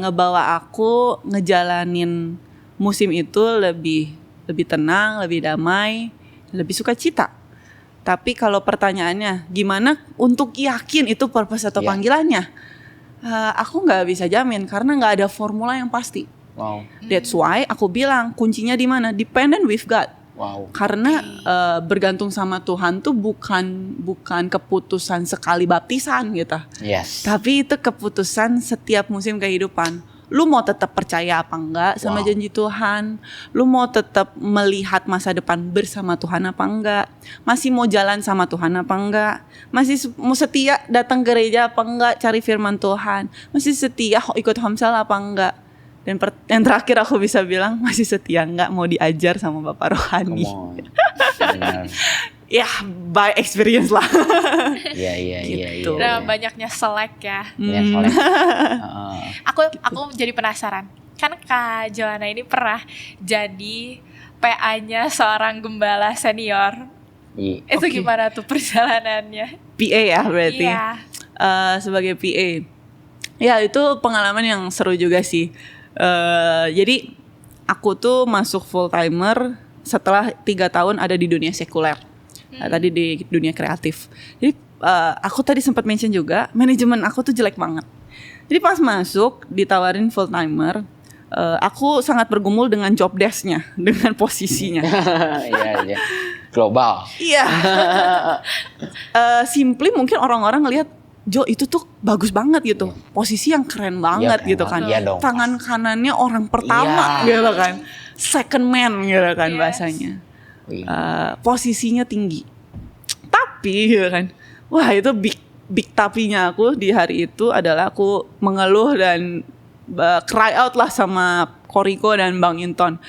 ngebawa aku ngejalanin musim itu lebih tenang, lebih damai, lebih sukacita. Tapi kalau pertanyaannya gimana untuk yakin itu purpose atau panggilannya, aku nggak bisa jamin karena nggak ada formula yang pasti. That's why aku bilang kuncinya di mana? Dependent with God. Karena bergantung sama Tuhan tuh bukan keputusan sekali baptisan gitu. Tapi itu keputusan setiap musim kehidupan. Lu mau tetap percaya apa enggak sama janji Tuhan? Lu mau tetap melihat masa depan bersama Tuhan apa enggak? Masih mau jalan sama Tuhan apa enggak? Masih mau setia datang gereja apa enggak? Cari firman Tuhan? Masih setia ikut homsel apa enggak? Dan yang terakhir aku bisa bilang masih setia enggak mau diajar sama Bapak Rohani. Ya, by experience lah. Iya. Udah banyaknya selek ya. Aku jadi penasaran. Kan Kak Joanna ini pernah jadi PA-nya seorang gembala senior. Itu gimana tuh perjalanannya? PA ya berarti. Iya. Sebagai PA. Ya, itu pengalaman yang seru juga sih. Jadi aku tuh masuk full timer setelah 3 tahun ada di dunia sekuler. Tadi di dunia kreatif. Jadi aku tadi sempat mention juga manajemen aku tuh jelek banget. Jadi pas masuk ditawarin full timer, aku sangat bergumul dengan job desk-nya, dengan posisinya. Iya. Global. Iya. Simply mungkin orang-orang ngelihat Jo itu tuh bagus banget gitu, posisi yang keren banget gitu kan. Tangan kanannya orang pertama gitu kan, second man gitu kan bahasanya. Posisinya tinggi, tapi gitu kan, wah itu big tapinya aku di hari itu adalah aku mengeluh dan cry out lah sama Koriko dan Bang Inton.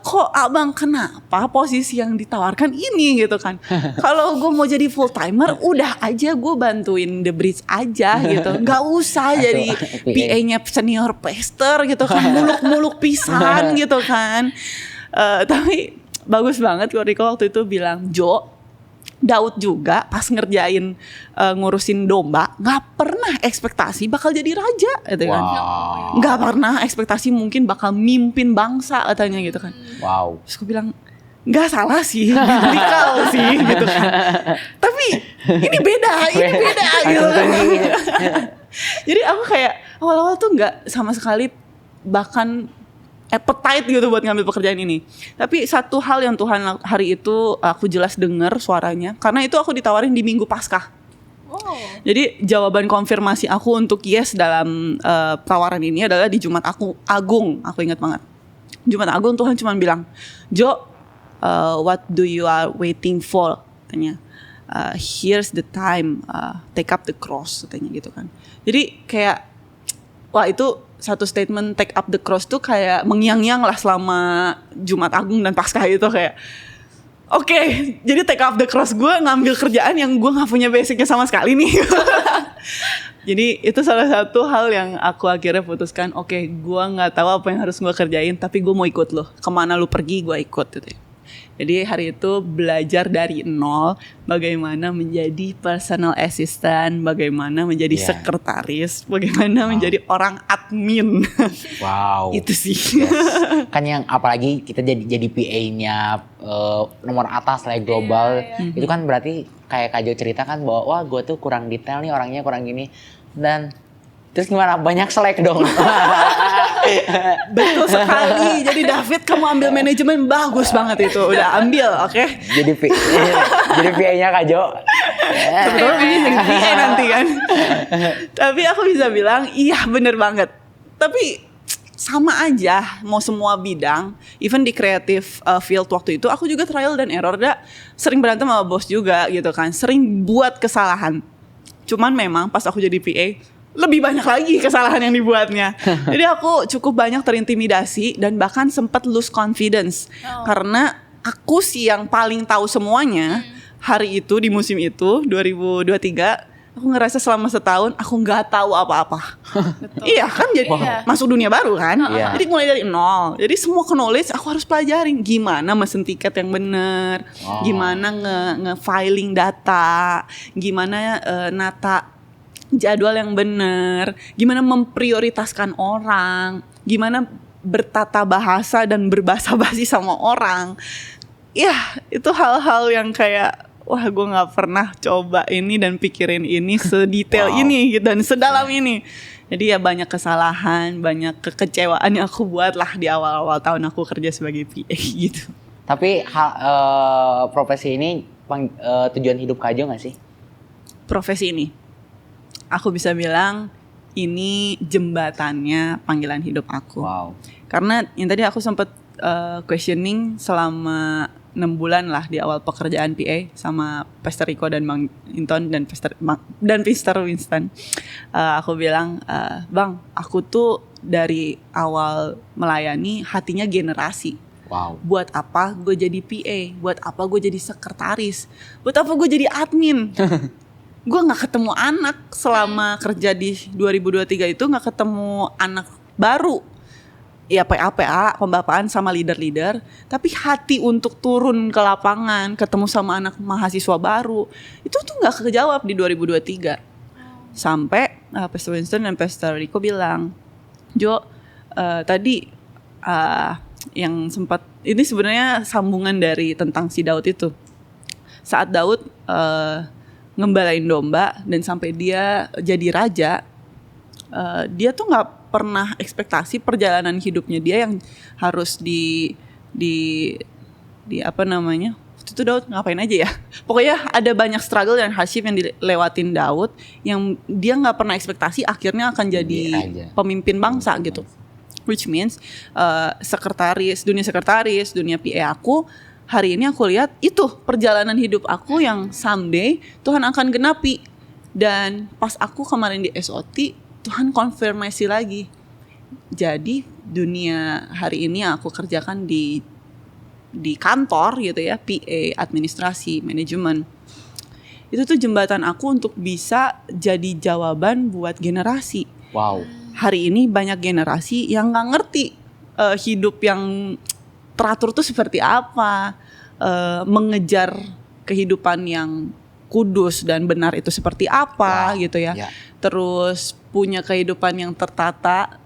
Kok abang kenapa posisi yang ditawarkan ini gitu kan? Kalau gue mau jadi full timer, udah aja gue bantuin The Bridge aja gitu, nggak usah jadi PA-nya senior pastor gitu kan, muluk-muluk pisan gitu kan. Tapi bagus banget Koriko waktu itu bilang, Jo, Daud juga pas ngerjain ngurusin domba nggak pernah ekspektasi bakal jadi raja gitu kan. Nggak pernah ekspektasi mungkin bakal mimpin bangsa katanya gitu kan. Terus aku bilang nggak salah sih, biblical sih gitu kan. Tapi ini beda gitu kan. Jadi aku kayak awal-awal tuh nggak sama sekali bahkan appetite gitu buat ngambil pekerjaan ini. Tapi satu hal yang Tuhan hari itu aku jelas dengar suaranya, karena itu aku ditawarin di Minggu Paskah. Jadi jawaban konfirmasi aku untuk yes dalam tawaran ini adalah di Jumat Agung. Aku ingat banget. Jumat Agung Tuhan cuma bilang, Jo, what do you are waiting for? Katanya. Here's the time, take up the cross, katanya gitu kan. Jadi kayak, wah itu satu statement take up the cross tuh kayak mengyang-nyang lah selama Jumat Agung dan Paskah itu kayak oke, jadi take up the cross gue ngambil kerjaan yang gue gak punya basicnya sama sekali nih. Jadi itu salah satu hal yang aku akhirnya putuskan, oke, gue nggak tahu apa yang harus gue kerjain, tapi gue mau ikut lo. Kemana lo pergi, gue ikut gitu. Jadi hari itu belajar dari nol, bagaimana menjadi personal assistant, bagaimana menjadi sekretaris, bagaimana menjadi orang admin. Wow. Itu sih. Yes. Kan yang apalagi kita jadi PA-nya nomor atas lah global. Itu kan berarti kayak Kak Jo cerita kan bahwa wah gue tuh kurang detail nih orangnya, kurang gini. Dan terus gimana? Banyak selek dong. Betul sekali. Jadi David, kamu ambil manajemen, bagus banget itu. Udah ambil, oke? Jadi PA-nya Kak Jo. Sebetulnya ini jadi PA nanti kan. Tapi aku bisa bilang, iya bener banget. Tapi sama aja, mau semua bidang, even di creative field waktu itu, aku juga trial dan error, sering berantem sama bos juga gitu kan. Sering buat kesalahan. Cuman memang pas aku jadi PA, lebih banyak lagi kesalahan yang dibuatnya. Jadi aku cukup banyak terintimidasi dan bahkan sempat lose confidence. Karena aku sih yang paling tahu semuanya. Hari itu di musim itu 2023, aku ngerasa selama setahun aku nggak tahu apa-apa. Iya kan, jadi masuk dunia baru kan. Jadi mulai dari nol. Jadi semua knowledge aku harus pelajarin. Gimana mesen tiket yang benar, gimana nge-filing data, gimana nata jadwal yang benar, gimana memprioritaskan orang, gimana bertata bahasa dan berbahasa basi sama orang. Ya, itu hal-hal yang kayak wah gue gak pernah coba ini dan pikirin ini sedetail ini gitu, dan sedalam ini. Jadi ya banyak kesalahan, banyak kekecewaan yang aku buat lah di awal-awal tahun aku kerja sebagai PA gitu. Tapi profesi ini tujuan hidup Kak Jo gak sih? Profesi ini, aku bisa bilang ini jembatannya panggilan hidup aku. Wow. Karena yang tadi aku sempat questioning selama 6 bulan lah di awal pekerjaan PA sama Pastor Rico dan Bang Inton dan Pastor Winston. Aku bilang, Bang, aku tuh dari awal melayani hatinya generasi. Wow. Buat apa gue jadi PA? Buat apa gue jadi sekretaris? Buat apa gue jadi admin? Gue gak ketemu anak selama kerja di 2023 itu, gak ketemu anak baru. Ya PA, pembapaan sama leader-leader. Tapi hati untuk turun ke lapangan, ketemu sama anak mahasiswa baru, itu tuh gak kejawab di 2023. Sampai Pastor Winston dan Pastor Rico bilang, Jo, tadi yang sempat, ini sebenarnya sambungan dari tentang si Daud itu. Saat Daud ngembalain domba dan sampai dia jadi raja, dia tuh nggak pernah ekspektasi perjalanan hidupnya dia yang harus di apa namanya, waktu itu Daud ngapain aja ya, pokoknya ada banyak struggle dan hardship yang dilewatin Daud yang dia nggak pernah ekspektasi akhirnya akan jadi pemimpin bangsa gitu. Which means dunia sekretaris, dunia PA aku, hari ini aku lihat itu perjalanan hidup aku yang someday Tuhan akan genapi. Dan pas aku kemarin di SOT, Tuhan konfirmasi lagi. Jadi dunia hari ini aku kerjakan di kantor gitu ya, PA, administrasi, manajemen. Itu tuh jembatan aku untuk bisa jadi jawaban buat generasi. Wow. Hari ini banyak generasi yang gak ngerti hidup yang teratur tuh seperti apa, mengejar kehidupan yang kudus dan benar itu seperti apa gitu ya. Terus punya kehidupan yang tertata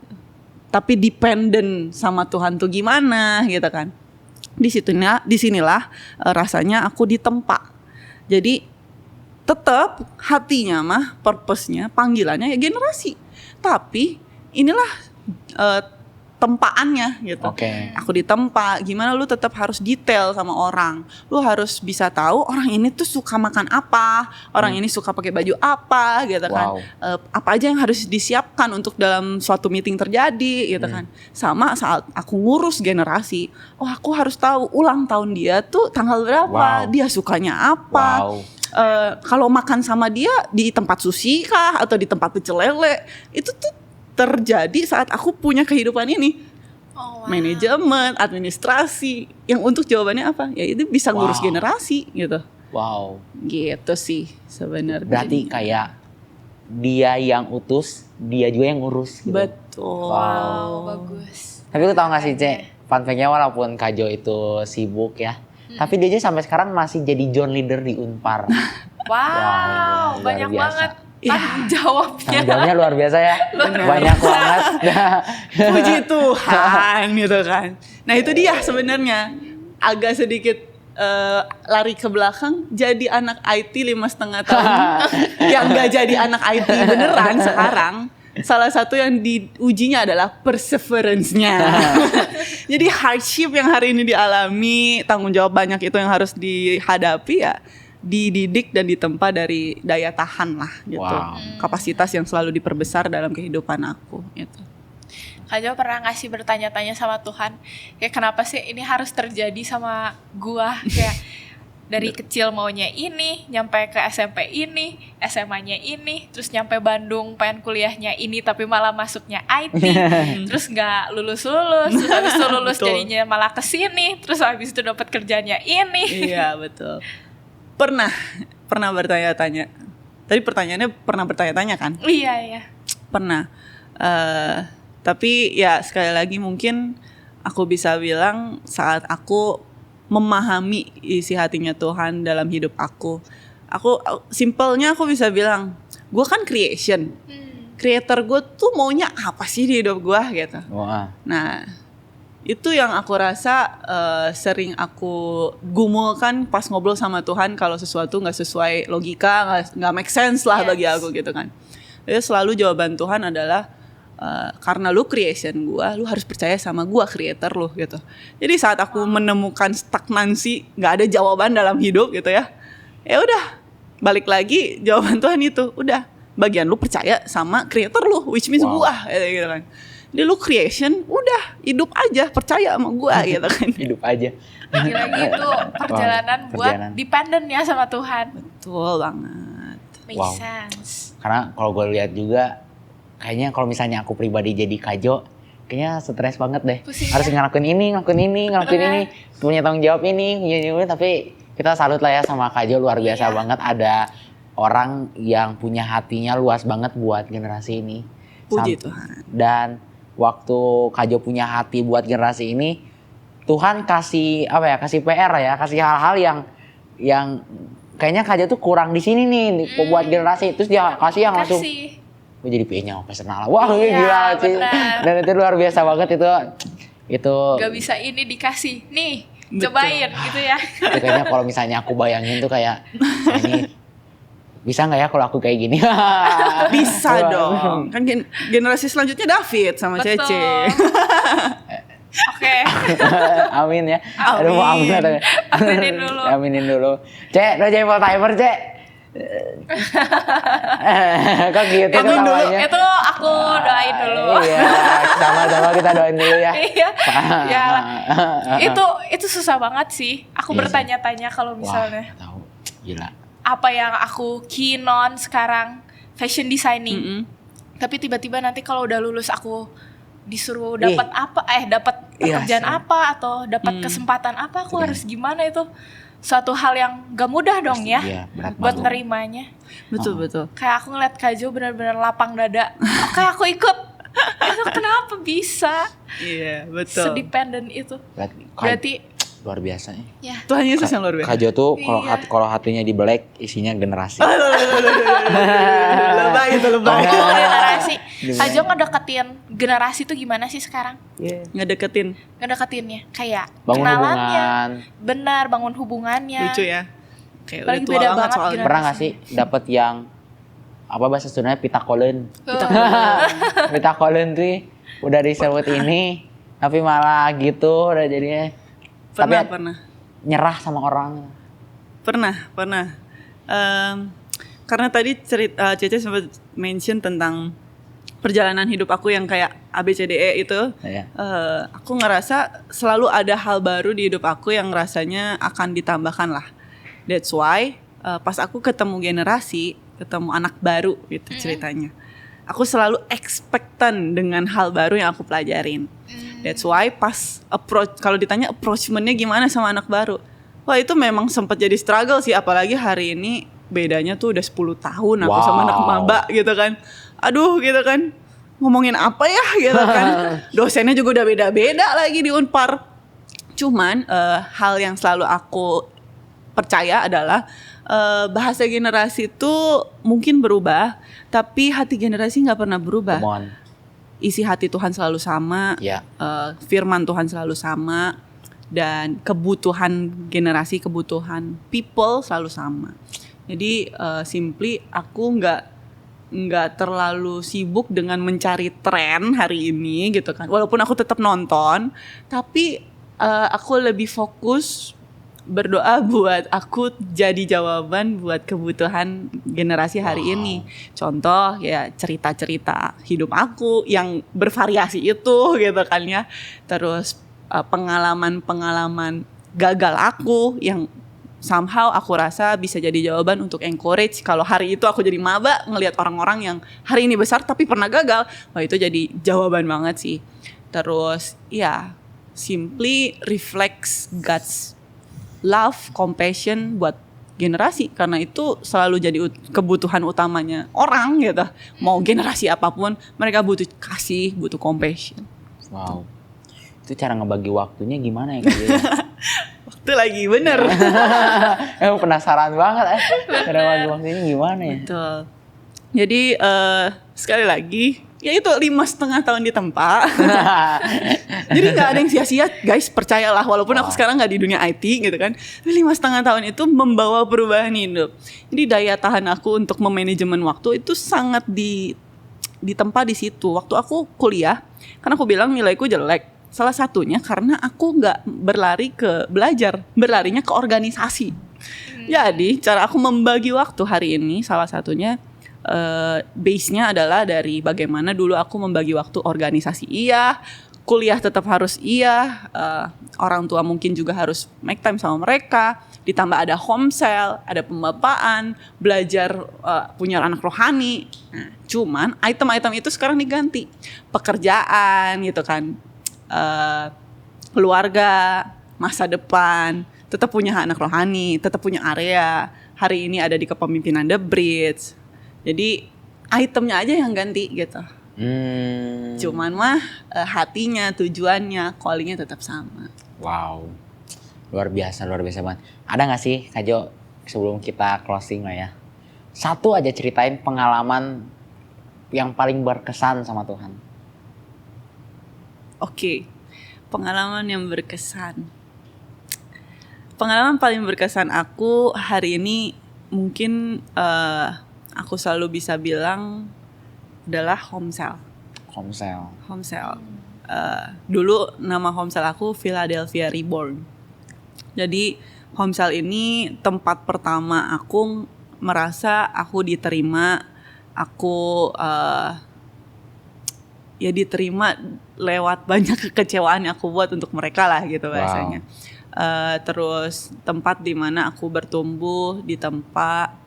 tapi dependen sama Tuhan tuh gimana gitu kan. Disinilah rasanya aku ditempa. Jadi tetap hatinya mah, purpose-nya, panggilannya ya generasi. Tapi inilah tempaannya gitu. Aku ditempa, gimana lu tetap harus detail sama orang. Lu harus bisa tahu orang ini tuh suka makan apa, orang ini suka pakai baju apa gitu kan. Apa aja yang harus disiapkan untuk dalam suatu meeting terjadi gitu kan. Sama saat aku ngurus generasi, aku harus tahu ulang tahun dia tuh tanggal berapa, dia sukanya apa. Kalau makan sama dia di tempat sushi kah atau di tempat pecel lele, itu tuh terjadi saat aku punya kehidupan ini. Manajemen, administrasi, yang untuk jawabannya apa? Ya itu bisa ngurus generasi gitu. Wow. Gitu sih sebenarnya. Berarti kayak dia yang utus, dia juga yang ngurus gitu. Betul. Wow, bagus. Tapi lu tau gak sih Cek, fun fact-nya walaupun Kajo itu sibuk ya, tapi dia aja sampai sekarang masih jadi zone leader di Unpar. Wow, luar banyak biasa. banget tanggung jawabnya. Tanggung jawabnya luar biasa ya, banyak banget. Puji Tuhan gitu kan. Nah itu dia sebenarnya agak sedikit lari ke belakang, jadi anak IT 5,5 tahun yang gak jadi anak IT beneran sekarang. Salah satu yang diujinya adalah perseverance-nya. Jadi hardship yang hari ini dialami, tanggung jawab banyak itu yang harus dihadapi ya, dididik dan ditempa dari daya tahan lah gitu. Wow. Kapasitas yang selalu diperbesar dalam kehidupan aku gitu. Kak Jo pernah ngasih bertanya-tanya sama Tuhan, kayak kenapa sih ini harus terjadi sama gua, kayak dari kecil maunya ini, nyampe ke SMP ini, SMA-nya ini, terus nyampe Bandung pengen kuliahnya ini tapi malah masuknya IT, terus nggak lulus, terus habis itu lulus Betul. jadinya malah kesini, terus habis itu dapat kerjanya ini. Iya betul. Pernah bertanya-tanya. Tadi pertanyaannya pernah bertanya-tanya kan? Iya. Pernah. Tapi ya sekali lagi mungkin aku bisa bilang saat aku memahami isi hatinya Tuhan dalam hidup aku simpelnya aku bisa bilang, gue kan creation. Creator gue tuh maunya apa sih di hidup gue gitu. Wah. Nah itu yang aku rasa sering aku gumulkan pas ngobrol sama Tuhan kalau sesuatu nggak sesuai logika, nggak make sense lah bagi aku gitu kan. Jadi selalu jawaban Tuhan adalah karena lu creation gue, lu harus percaya sama gue creator lu gitu. Jadi saat aku menemukan stagnansi, nggak ada jawaban dalam hidup gitu ya udah balik lagi jawaban Tuhan itu, udah bagian lu percaya sama creator lu, which means gue gitu kan. Jadi lu creation, udah hidup aja percaya sama gue gitu kan. Hidup aja. Lagi-lagi itu perjalanan buat perjalanan. dependen ya sama Tuhan. Betul banget. Make Wow. sense. Karena kalau gue lihat juga, kayaknya kalau misalnya aku pribadi jadi Kajo, kayaknya stres banget deh. Pusing Harus ya? ngelakuin ini, punya tanggung jawab ini, tapi kita salut lah ya sama Kajo, luar biasa banget ada orang yang punya hatinya luas banget buat generasi ini. Puji Tuhan. Dan waktu Kajo punya hati buat generasi ini, Tuhan kasih kasih PR ya, kasih hal-hal yang kayaknya Kajo tuh kurang di sini nih buat generasi. Terus dia kasih yang langsung gue jadi PA-nya personal. Wah, Iya, gila sih. bener. Dan itu luar biasa banget itu Gak bisa ini dikasih, nih Betul. cobain gitu ya. itu kayaknya kalau misalnya aku bayangin tuh kayak ini bisa nggak ya kalau aku kayak gini? Bisa dong. Kan generasi selanjutnya David sama Betul. Cece. Oke. Amin ya. Amin. Aduh, mau amin atau Aminin dulu. Aminin dulu. Cek, lo jadi mau timer, Cek. Kok gitu Amin dulu. ketawanya? Itu aku doain dulu. Iya, sama-sama kita doain dulu ya. Iya. Ya. Itu susah banget sih. Aku Iya sih. bertanya-tanya kalau misalnya Wah, tahu. Gila. apa yang aku keen on sekarang, fashion designing. Mm-mm. Tapi tiba-tiba nanti kalau udah lulus aku disuruh dapat dapat pekerjaan Iya, apa atau dapat kesempatan apa, aku harus gimana, itu suatu hal yang gak mudah dong ya Iya, berat buat banget. nerimanya. Betul. Kayak aku ngeliat Kajo benar-benar lapang dada. Oke, aku ikut. Itu kenapa bisa Iya, betul. sedependen itu? Berarti Berarti luar biasa ya. ya Tuhan Yesus yang luar biasa. Kajo tuh kalau Iya. kalau hatinya dibelek isinya generasi. Lebay itu lebay. generasi. Kajo ngedeketin generasi tuh gimana sih sekarang? Ngedeketin. Ngedeketinnya kayak Bangun kenalannya, hubungan. benar, bangun hubungannya. Lucu ya. Kayak udah Paling tua beda banget banget soalnya. generasi. Pernah nggak sih dapet yang apa bahasa Sundanya pitakolen? Pitakolen tuh udah disebut ini tapi malah gitu udah jadinya. Pernah. Nyerah sama orang. Pernah. Karena tadi Cece sempat mention tentang perjalanan hidup aku yang kayak ABCDE itu. Ya. Aku ngerasa selalu ada hal baru di hidup aku yang rasanya akan ditambahkan lah. That's why pas aku ketemu anak baru gitu ceritanya. Aku selalu expectant dengan hal baru yang aku pelajarin. That's why pas kalau ditanya approachment-nya gimana sama anak baru. Wah itu memang sempat jadi struggle sih, apalagi hari ini bedanya tuh udah 10 tahun aku Wow. sama anak maba gitu kan. Aduh gitu kan, ngomongin apa ya gitu kan. Dosennya juga udah beda-beda lagi di Unpar. Cuman hal yang selalu aku percaya adalah bahasa generasi itu mungkin berubah, tapi hati generasi nggak pernah berubah. Come on. Isi hati Tuhan selalu sama, Ya. firman Tuhan selalu sama, dan kebutuhan generasi, kebutuhan people selalu sama. Jadi simply aku nggak terlalu sibuk dengan mencari tren hari ini gitu kan. Walaupun aku tetap nonton, tapi aku lebih fokus berdoa buat aku jadi jawaban buat kebutuhan generasi hari ini. Contoh ya cerita-cerita hidup aku yang bervariasi itu gitu kan ya. Terus pengalaman-pengalaman gagal aku yang somehow aku rasa bisa jadi jawaban untuk encourage kalau hari itu aku jadi maba ngelihat orang-orang yang hari ini besar tapi pernah gagal. Wah itu jadi jawaban banget sih. Terus ya simply reflects God's love, compassion buat generasi, karena itu selalu jadi kebutuhan utamanya orang gitu. Mau generasi apapun, mereka butuh kasih, butuh compassion. Wow. Itu cara ngebagi waktunya gimana ya Kak Gia? Waktu lagi bener. Emang penasaran banget cara ngebagi waktunya gimana ya? Betul. Jadi sekali lagi, ya itu 5,5 tahun di tempat. Jadi nggak ada yang sia-sia, guys, percayalah. Walaupun aku sekarang nggak di dunia IT gitu kan, tapi 5,5 tahun itu membawa perubahan hidup. Jadi daya tahan aku untuk memanajemen waktu itu sangat ditempa di situ. Waktu aku kuliah, kan aku bilang nilaiku jelek. Salah satunya karena aku nggak berlari ke belajar, berlarinya ke organisasi. Jadi cara aku membagi waktu hari ini salah satunya base-nya adalah dari bagaimana dulu aku membagi waktu organisasi iya, kuliah tetap harus iya, orang tua mungkin juga harus make time sama mereka, ditambah ada home cell, ada pembapaan, belajar punya anak rohani. Nah, cuman item-item itu sekarang diganti, pekerjaan gitu kan, keluarga, masa depan, tetap punya anak rohani, tetap punya area. Hari ini ada di kepemimpinan The Bridge. Jadi itemnya aja yang ganti gitu. Cuman mah hatinya, tujuannya, callingnya tetap sama. Wow, luar biasa banget. Ada nggak sih Kak Jo, sebelum kita closing lah ya, satu aja ceritain pengalaman yang paling berkesan sama Tuhan. Oke, pengalaman yang berkesan. Pengalaman paling berkesan aku hari ini mungkin aku selalu bisa bilang adalah home cell. Home cell. Home cell. Dulu nama home cell aku Philadelphia Reborn. Jadi home cell ini tempat pertama aku merasa aku diterima, aku ya diterima lewat banyak kekecewaan yang aku buat untuk mereka lah gitu bahasanya. Terus tempat di mana aku bertumbuh, di tempat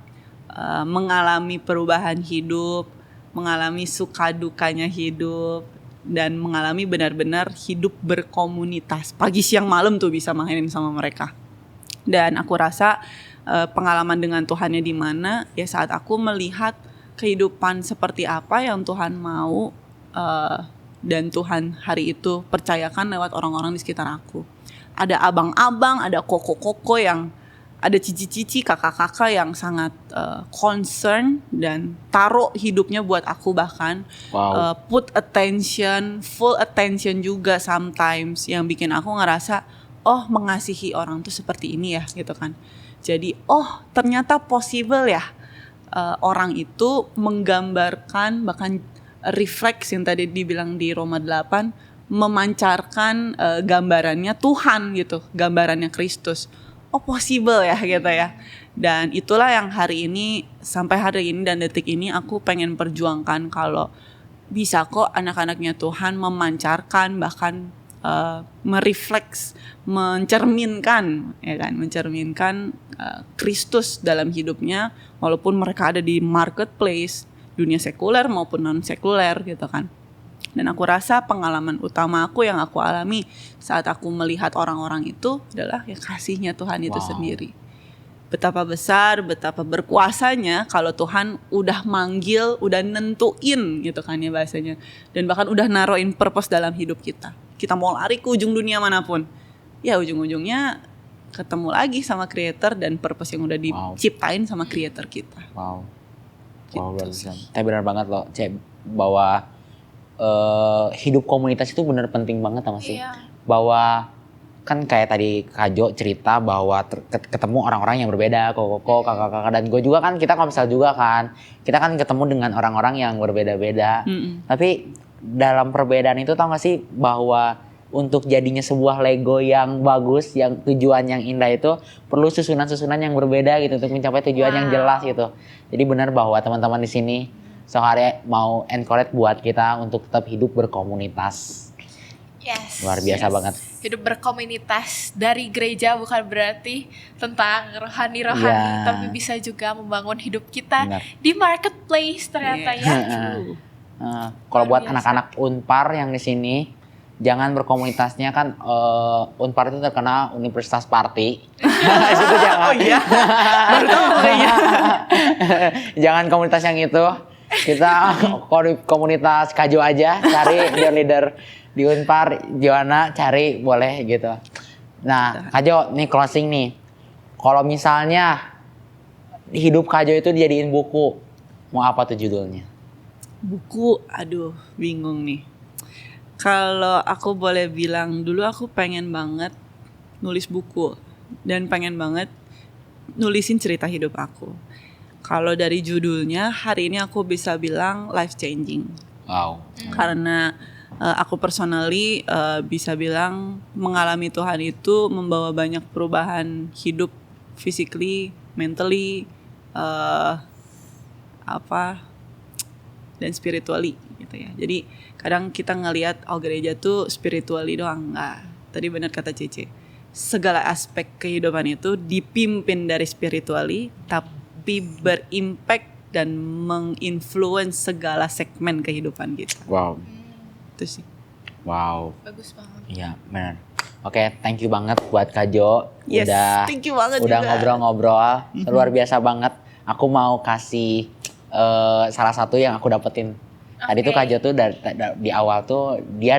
mengalami perubahan hidup, mengalami suka dukanya hidup, dan mengalami benar-benar hidup berkomunitas. Pagi siang malam tuh bisa mainin sama mereka. Dan aku rasa pengalaman dengan Tuhannya di mana ya saat aku melihat kehidupan seperti apa yang Tuhan mau dan Tuhan hari itu percayakan lewat orang-orang di sekitar aku. Ada abang-abang, ada koko-koko yang ada cici-cici, kakak-kakak yang sangat concern dan taruh hidupnya buat aku, bahkan put attention, full attention juga sometimes, yang bikin aku ngerasa oh mengasihi orang tuh seperti ini ya gitu kan. Jadi oh ternyata possible ya orang itu menggambarkan, bahkan refleks yang tadi dibilang di Roma 8, memancarkan gambarannya Tuhan gitu, gambarannya Kristus. Oh possible ya gitu ya. Dan itulah yang hari ini, sampai hari ini dan detik ini aku pengen perjuangkan, kalau bisa kok anak-anaknya Tuhan memancarkan, bahkan merefleks, mencerminkan ya kan, mencerminkan Kristus dalam hidupnya, walaupun mereka ada di marketplace, dunia sekuler maupun non sekuler gitu kan. Dan aku rasa pengalaman utama aku yang aku alami saat aku melihat orang-orang itu adalah ya kasihnya Tuhan itu sendiri. betapa besar, betapa berkuasanya kalau Tuhan udah manggil, udah nentuin gitu kan ya bahasanya. Dan bahkan udah naruhin purpose dalam hidup kita. Kita mau lari ke ujung dunia manapun, ya ujung-ujungnya ketemu lagi sama creator dan purpose yang udah diciptain sama creator kita. Wow, Gitu luar sih. biasa. Tapi benar banget loh, Cek, bahwa hidup komunitas itu benar penting banget sama sih. Iya. Bahwa kan kayak tadi Kak Jo cerita bahwa ketemu orang-orang yang berbeda, koko, kakak-kakak, dan gue juga kan, kita komsel juga kan, kita kan ketemu dengan orang-orang yang berbeda-beda. Tapi dalam perbedaan itu tau gak sih bahwa untuk jadinya sebuah Lego yang bagus, yang tujuan yang indah itu perlu susunan-susunan yang berbeda gitu untuk mencapai tujuan yang jelas gitu. Jadi benar bahwa teman-teman di sini sehari mau encourage buat kita untuk tetap hidup berkomunitas. Yes. Luar biasa banget. Hidup berkomunitas dari gereja bukan berarti tentang rohani-rohani, Ya. tapi bisa juga membangun hidup kita Benar. di marketplace ternyata ya. Kalau buat biasa. anak-anak Unpar yang di sini, jangan berkomunitasnya kan, Unpar itu terkenal Universitas Party. Itu jangan. Oh iya, baru tahu kayaknya. Jangan komunitas yang itu. Kita komunitas Kajo aja, cari leader di Unpar, Joanna cari boleh gitu. Nah, Kajo nih closing nih. Kalau misalnya hidup Kajo itu dijadiin buku, mau apa tuh judulnya? Buku, aduh bingung nih. Kalau aku boleh bilang, dulu aku pengen banget nulis buku dan pengen banget nulisin cerita hidup aku. Kalau dari judulnya, hari ini aku bisa bilang life changing. Wow. Karena aku personally bisa bilang mengalami Tuhan itu membawa banyak perubahan hidup, physically, mentally, dan spiritually gitu ya. Jadi kadang kita ngelihat gereja tuh spiritually doang, enggak. Tadi benar kata Cece. Segala aspek kehidupan itu dipimpin dari spiritually, tapi berimpact dan menginfluence segala segmen kehidupan kita. Wow. Itu sih. Wow. Bagus banget. Iya, benar. Oke, thank you banget buat Kak Jo. Yes, thank you banget udah juga. ngobrol-ngobrol. Luar biasa banget. Aku mau kasih salah satu yang aku dapetin. Tadi tuh Kak Jo tuh di awal tuh dia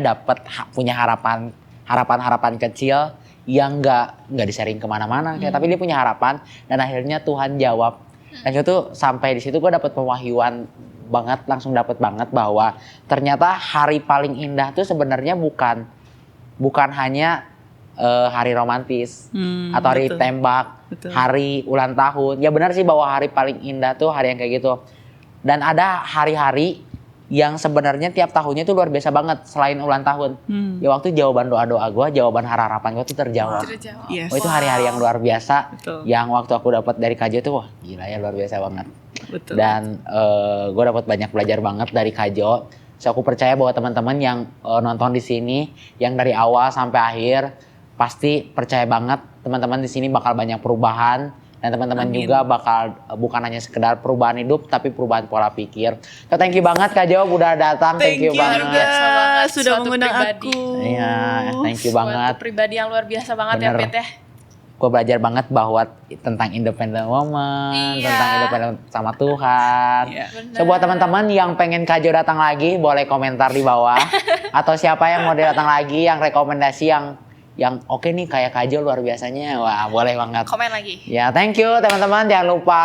punya harapan kecil yang nggak di-sharing kemana-mana, kayak tapi dia punya harapan dan akhirnya Tuhan jawab. Dan itu sampai di situ gue dapet pewahyuan banget, langsung dapet banget bahwa ternyata hari paling indah tuh sebenarnya bukan hanya hari romantis atau hari betul. tembak, Betul. hari ulang tahun. Ya benar sih bahwa hari paling indah tuh hari yang kayak gitu. Dan ada hari-hari yang sebenarnya tiap tahunnya itu luar biasa banget selain ulang tahun. Ya waktu jawaban doa-doa gue, jawaban harapan gue tuh terjawab. Terjawab. Yes. Oh itu hari-hari yang luar biasa. Betul. Yang waktu aku dapat dari Kajo tuh wah gila ya, luar biasa banget. Betul. Dan gue dapat banyak belajar banget dari Kajo. So aku percaya bahwa teman-teman yang nonton di sini, yang dari awal sampai akhir, pasti percaya banget teman-teman di sini bakal banyak perubahan. Dan teman-teman juga bakal bukan hanya sekedar perubahan hidup, tapi perubahan pola pikir. So thank you banget Kak Jo udah datang. Thank you banget. juga sudah Suatu mengundang pribadi. aku. Iya, thank you banget. Suatu pribadi yang luar biasa banget ya, Bener. Pit ya. Gue belajar banget bahwa tentang independent woman, Iya. tentang independent sama Tuhan. Iya. So buat teman-teman yang pengen Kak Jo datang lagi, boleh komentar di bawah. Atau siapa yang mau dia datang lagi, yang rekomendasi yang oke nih kayak Kak Jo luar biasanya, wah boleh banget. Komen lagi. Ya thank you teman-teman, jangan lupa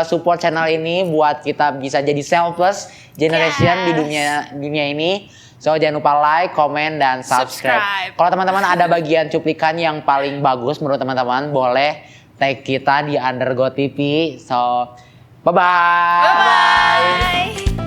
support channel ini buat kita bisa jadi selfless generation di dunia ini. So jangan lupa like, comment, dan subscribe. Kalau teman-teman ada bagian cuplikan yang paling bagus menurut teman-teman, boleh tag kita di Undergo TV. So bye-bye. Bye-bye.